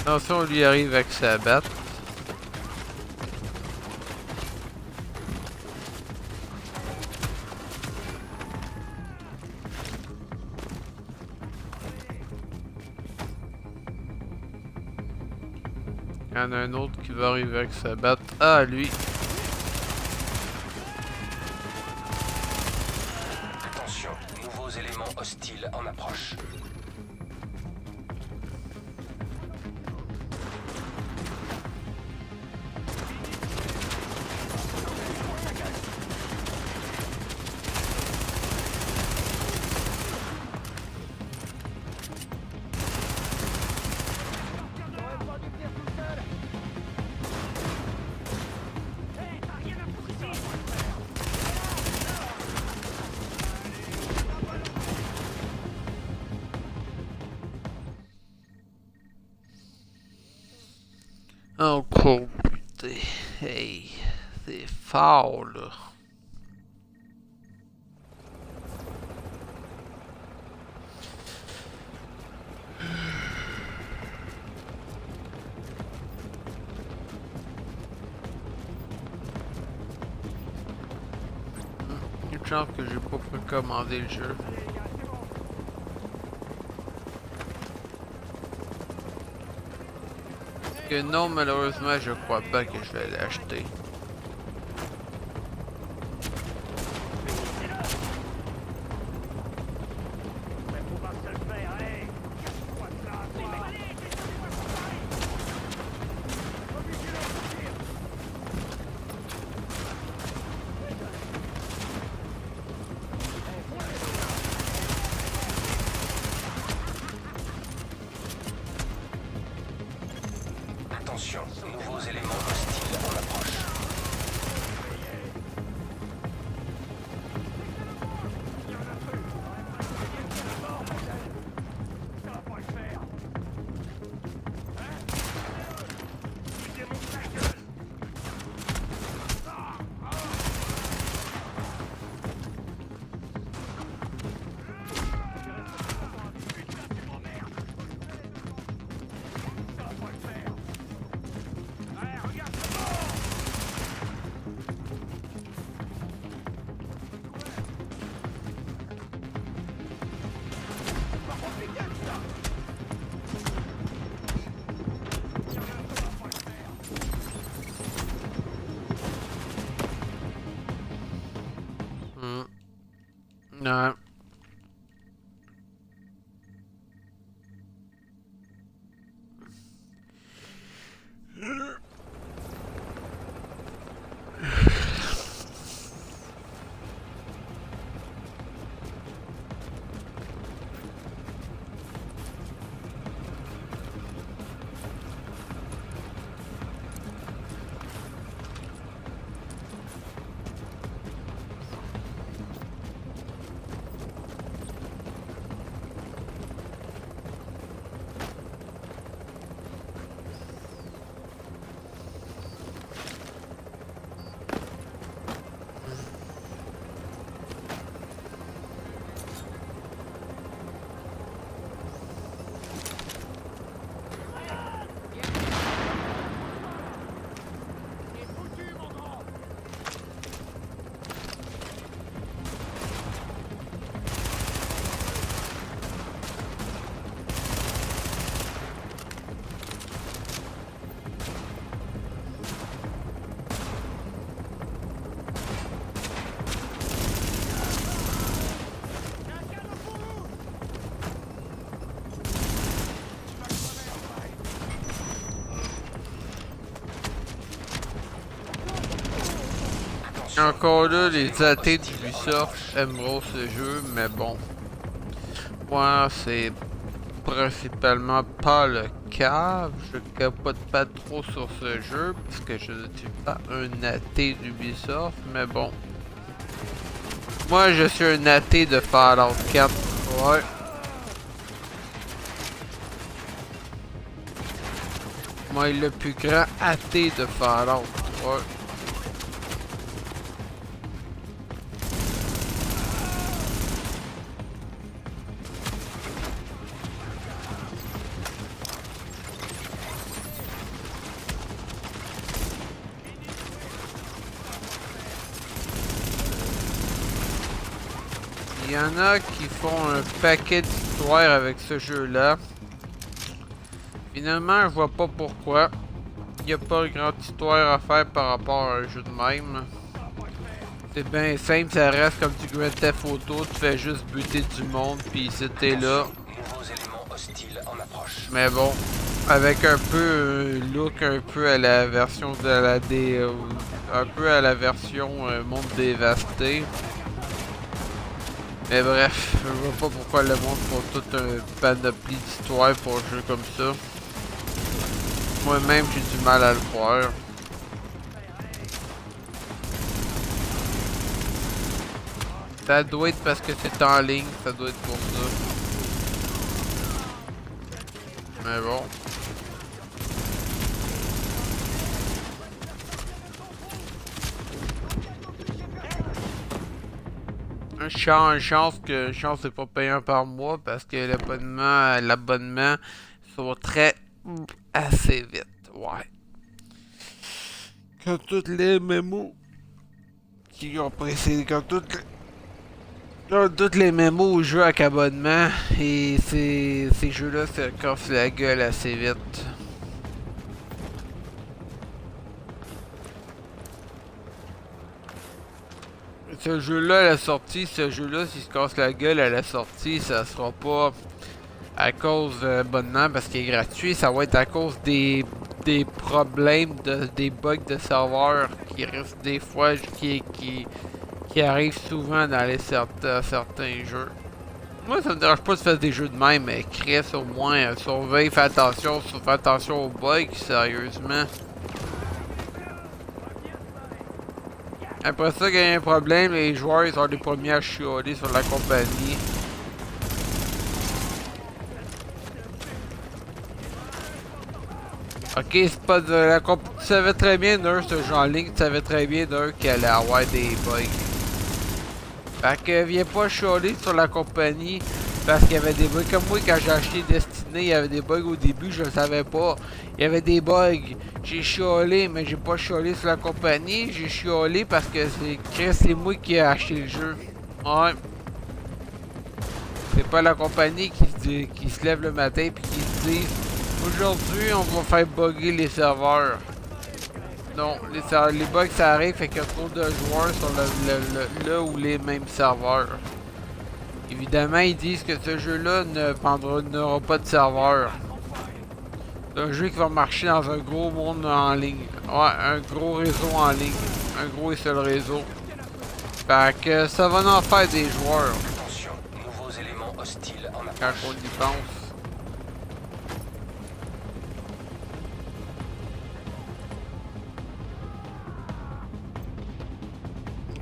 Attention, on lui arrive avec sa batte. Il y en a un autre qui va arriver avec sa batte. Ah, lui. Attention, nouveaux éléments hostiles en approche. Encore putain. Hey, c'est fort là. Une chance que j'ai pas précommandé le jeu. Que non, malheureusement, je crois pas que je vais l'acheter. Attention, nouveaux éléments hostiles en approche. Non. Encore là, les athées d'Ubisoft aimeront ce jeu, mais bon. Moi, c'est principalement pas le cas. Je capote pas trop sur ce jeu, parce que je ne suis pas un athée d'Ubisoft, mais bon. Moi, je suis un athée de Fallout 4. Ouais. Moi, le plus grand athée de Fallout. Ouais. Il y en a qui font un paquet d'histoires avec ce jeu-là. Finalement, je vois pas pourquoi. Il n'y a pas de grande histoire à faire par rapport à un jeu de même. C'est bien simple, ça reste comme du Grand Theft Auto, tu fais juste buter du monde, puis c'était là. Mais bon, avec un peu un look un peu à la version de la un peu à la version monde dévasté. Mais bref, je vois pas pourquoi le monde font toute une panoplie d'histoires pour un jeu comme ça. Moi-même, j'ai du mal à le croire. Ça doit être parce que c'est en ligne, ça doit être pour ça. Mais bon. Chance c'est pas payant par mois parce que l'abonnement sont assez vite. Ouais. Comme toutes les MMO qui ont précédé, comme toutes les MMO aux jeux avec abonnement, et ces jeux-là se cassent la gueule assez vite. Ce jeu-là, à la sortie, s'il se casse la gueule à la sortie, ça sera pas à cause de l'abonnement parce qu'il est gratuit, ça va être à cause des problèmes, des bugs de serveur qui restent des fois, qui arrivent souvent dans certains jeux. Moi, ça me dérange pas de faire des jeux de même, mais Chris, au moins, surveille, fais attention aux bugs, sérieusement. Après ça, quand il y a un problème, les joueurs ils sont les premiers à chialer sur la compagnie. Ok, c'est pas de la compagnie. Tu savais très bien d'un ce jeu en ligne, tu savais très bien d'un qu'il allait avoir des bugs. Fait que viens pas chialer sur la compagnie parce qu'il y avait des bugs. Comme moi, quand j'ai acheté Destiny, il y avait des bugs au début, je le savais pas. Il y avait des bugs. J'ai chialé, mais j'ai pas chialé sur la compagnie. J'ai chialé parce que c'est moi qui ai acheté le jeu. Ouais. C'est pas la compagnie qui se lève le matin et qui se dit aujourd'hui on va faire bugger les serveurs. Non, les bugs ça arrive fait qu'il y a trop de joueurs sur le ou les mêmes serveurs. Évidemment, ils disent que ce jeu-là n'aura pas de serveur. C'est un jeu qui va marcher dans un gros monde en ligne. Ouais, un gros réseau en ligne. Un gros et seul réseau. Fait que ça va en faire des joueurs. Attention, nouveaux éléments hostiles en approche. Quand on y pense.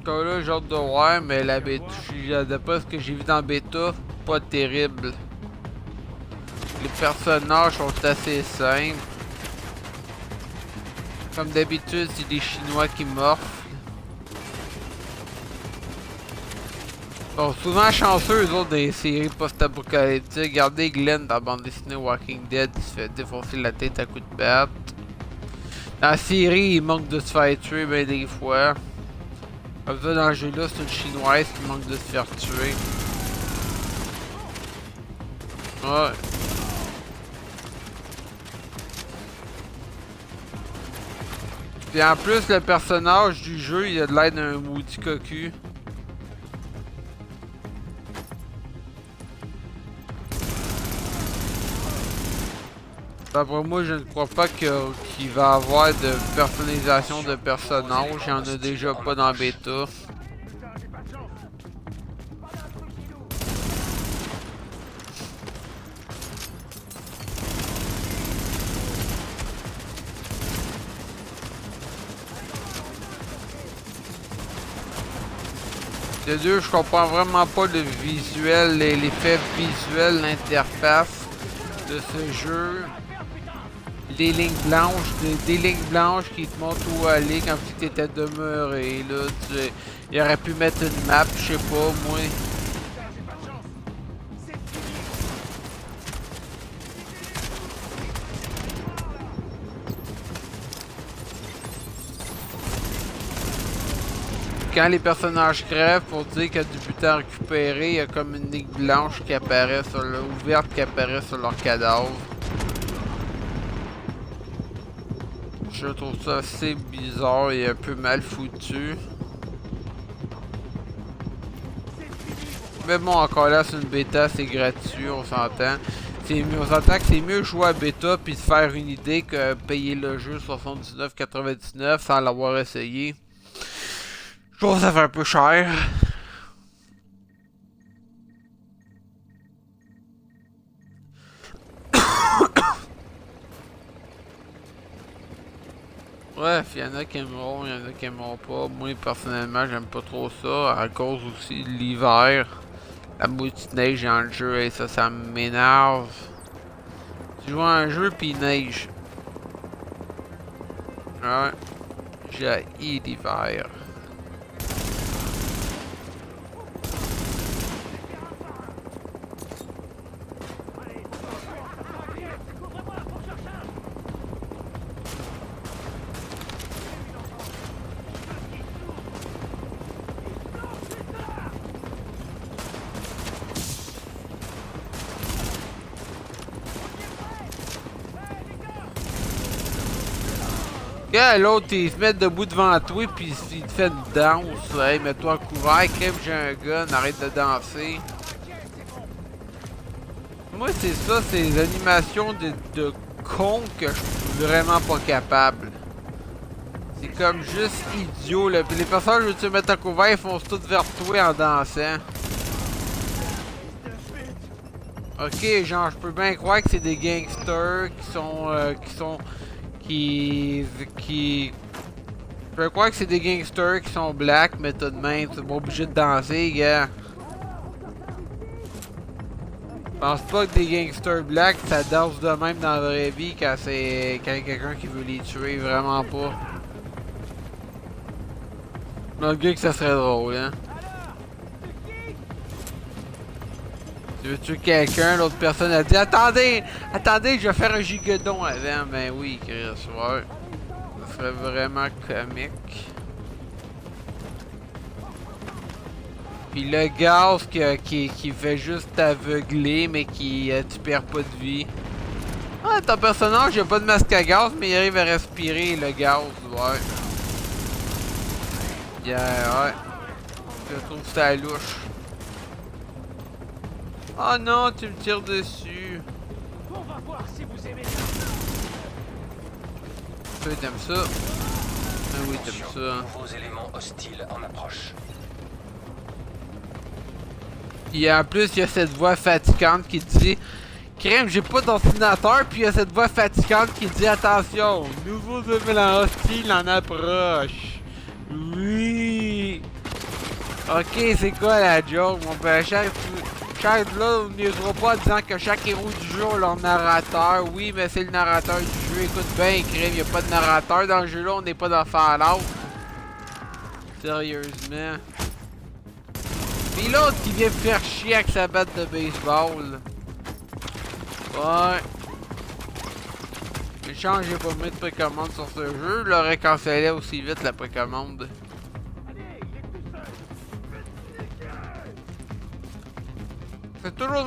Comme là, j'ai hâte de voir, mais la bêta, d'après ce que j'ai vu dans la bêta, pas terrible. Les personnages sont assez simples. Comme d'habitude, c'est des Chinois qui morfent. Ils sont souvent chanceux, eux autres, des séries post-apocalyptiques. Regardez Glenn dans la bande dessinée Walking Dead, il se fait défoncer la tête à coups de batte. Dans la série, il manque de se faire tuer ben des fois. Comme ça, dans le jeu-là, c'est une Chinoise qui manque de se faire tuer. Ouais. Puis en plus, le personnage du jeu, il a de l'air d'un maudit cocu. D'après moi, je ne crois pas qu'il va y avoir de personnalisation de personnages. Il n'y en a déjà pas dans la bêta. De deux, je comprends vraiment pas le visuel, l'effet visuel, l'interface de ce jeu. Des lignes blanches qui te montrent où aller comme si tu étais demeuré. Là, il aurait pu mettre une map, je sais pas, moi. Quand les personnages crèvent, pour dire qu'il y a du butin à récupérer, il y a comme une ligne blanche qui apparaît ouverte qui apparaît sur leur cadavre. Je trouve ça assez bizarre et un peu mal foutu. Mais bon, encore là, c'est une bêta, c'est gratuit, on s'entend. On s'entend que c'est mieux jouer à bêta puis se faire une idée que payer le jeu 79,99 sans l'avoir essayé. Je trouve que ça fait un peu cher. Bref, il y en a qui aimeront, il y en a qui aimeront pas. Moi, personnellement, j'aime pas trop ça. À cause aussi de l'hiver. La multi-neige dans le jeu, et ça m'énerve. Tu joues à un jeu pis il neige. Ouais. J'ai l'hiver. Quand l'autre il se met debout devant toi puis il te fait une danse, hey, mets-toi en couvert, crème j'ai un gun, arrête de danser. Moi c'est ça, c'est les animations de con que je suis vraiment pas capable. C'est comme juste idiot là. Puis les personnages où tu mets en couvert, ils foncent tous vers toi en dansant. Ok, genre je peux bien croire que c'est des gangsters qui je peux croire que c'est des gangsters qui sont black, mais tout de même, c'est pas obligé de danser, gars. Je pense pas que des gangsters black, ça danse de même dans la vraie vie quand c'est quelqu'un qui veut les tuer, vraiment pas. Malgré que ça serait drôle, hein. Tu veux tuer quelqu'un, l'autre personne a dit attendez, je vais faire un gigodon avant. Ben oui, Chris, ouais. Ça serait vraiment comique. Puis le gaz qui fait juste t'aveugler, mais qui tu perds pas de vie. Ah, ton personnage, il a pas de masque à gaz, mais il arrive à respirer le gaz, ouais. Yeah, ouais. Je trouve ça louche. Oh non, tu me tires dessus. On va voir si vous aimez. Toi, t'aimes ça? Ah oui, t'aimes ça. Nouveaux éléments hostiles en approche. Et en plus, il y a cette voix fatigante qui dit crème, j'ai pas d'ordinateur, puis il y a cette voix fatigante qui dit attention, nouveaux éléments hostiles en approche. Oui. Ok, c'est quoi la joke, mon père? Chaque là, on n'y sera pas en disant que chaque héros du jeu a leur narrateur. Oui, mais c'est le narrateur du jeu. Écoute bien, crème, il n'y a pas de narrateur dans le jeu là, on n'est pas dans Fallout. Sérieusement. Pis l'autre qui vient me faire chier avec sa batte de baseball. Ouais. Mais change, j'ai pas mis de précommande sur ce jeu. Je l'aurais cancellé aussi vite la précommande. C'est toujours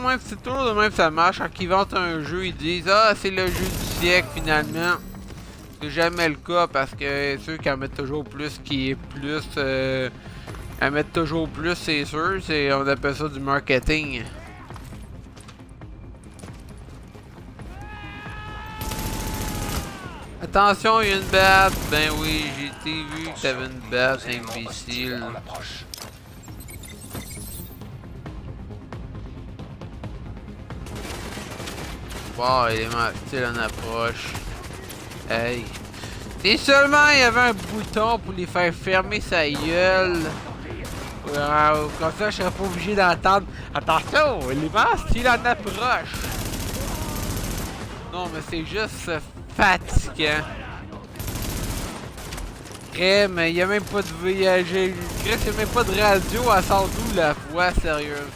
de même ça marche. Quand ils vendent un jeu, ils disent ah c'est le jeu du siècle finalement. C'est jamais le cas parce que ceux qui en mettent toujours plus qui est plus. En mettre toujours plus, c'est sûr. On appelle ça du marketing. Attention, il y a une batte. Ben oui, j'ai été vu que t'avais une batte, imbécile. Wow, élément style en approche. Hey. Si seulement il y avait un bouton pour les faire fermer sa gueule. Comme ça, je serais pas obligé d'entendre. Attention, élément style en approche. Non, mais c'est juste fatigant. Crème, il y a même pas de voyager. Crème, il y a même pas de radio, elle sort d'où la voix, sérieusement?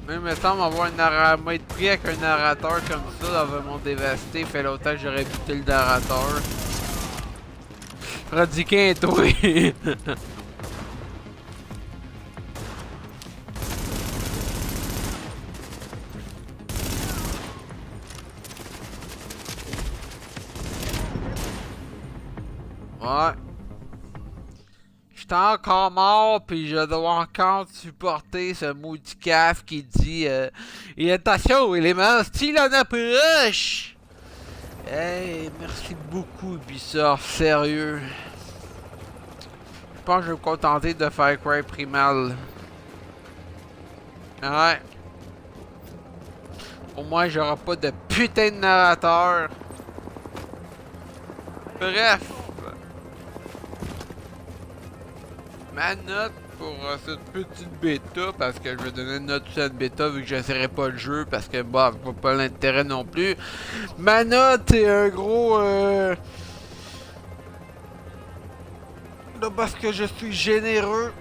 Même me semble avoir un narrateur, être pris avec un narrateur comme ça dans un monde dévasté, fait longtemps que j'aurais buté le narrateur. Radiquin toi. Ouais. J'étais encore mort, puis je dois encore supporter ce maudit caf qui dit et attention, élément style en approche! Hey, merci beaucoup, Ubisoft, sérieux. Je pense que je vais me contenter de Far Cry Primal. Ouais. Au moins, j'aurai pas de putain de narrateur. Bref. Ma note pour cette petite bêta, parce que je vais donner une note sur cette bêta vu que j'essaierai pas le jeu, parce que bah, je vois pas l'intérêt non plus. Ma note est un gros là, parce que je suis généreux.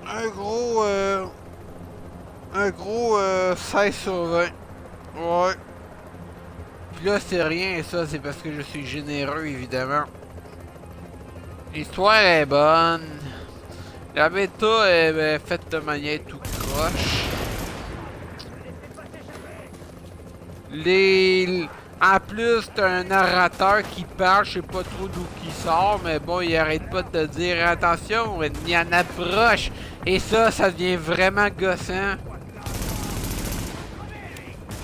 Un gros 16 sur 20. Ouais. Puis là c'est rien, ça c'est parce que je suis généreux évidemment. L'histoire est bonne. La bêta est faite de manière tout croche. En plus, t'as un narrateur qui parle, je sais pas trop d'où qui sort, mais bon, il arrête pas de te dire attention, il en approche. Et ça devient vraiment gossant.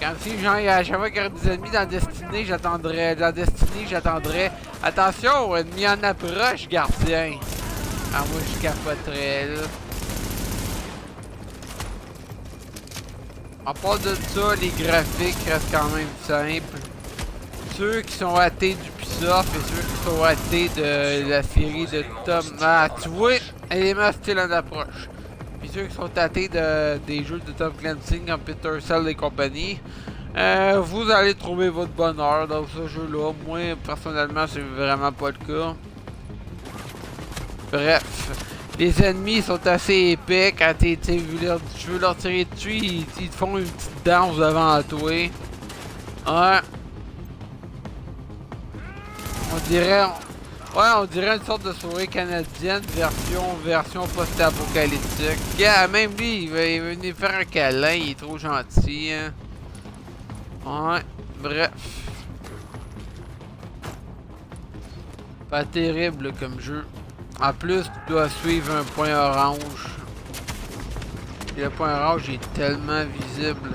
Comme si, genre, à chaque fois qu'il y aurait des ennemis dans Destiny, j'attendrais. Attention, ennemi en approche, gardien. Ah, moi, je capoterais, là. À part de ça, les graphiques restent quand même simples. Ceux qui sont athées d'Ubisoft et ceux qui sont athées de la série de Tom... Ah, tu vois, élément style en approche. Puis ceux qui sont athées des jeux de Tom Clancy, comme Peter Cell et compagnie, vous allez trouver votre bonheur dans ce jeu-là. Moi, personnellement, c'est vraiment pas le cas. Bref, les ennemis sont assez épais. Quand tu veux leur tirer dessus, ils te font une petite danse devant toi. Ouais. On dirait une sorte de soirée canadienne version post-apocalyptique. Yeah, même lui, il va venir faire un câlin, il est trop gentil, hein. Ouais, bref. Pas terrible comme jeu. En plus, tu dois suivre un point orange. Et le point orange est tellement visible.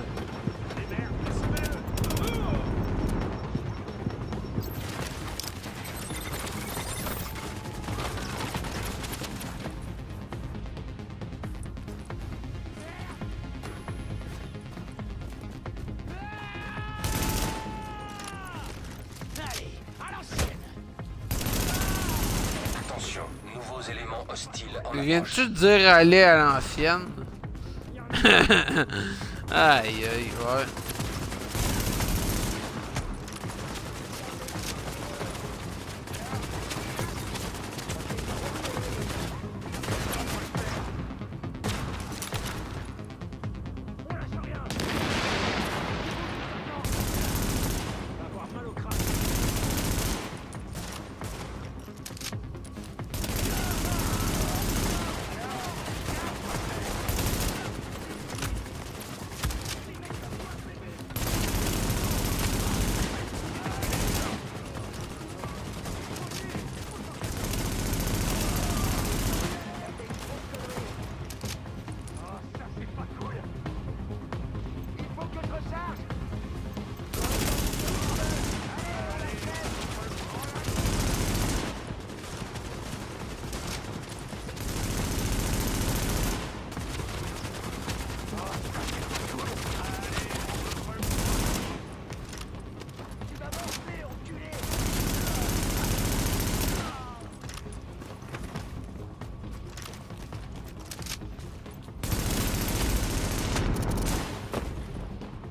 Viens-tu te dire aller à l'ancienne? Aïe aïe, ouais.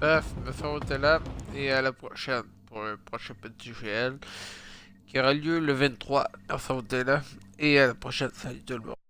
Bref, me faire là et à la prochaine pour un prochain petit GL qui aura lieu le 23. Merci là et à la prochaine. Salut tout le monde.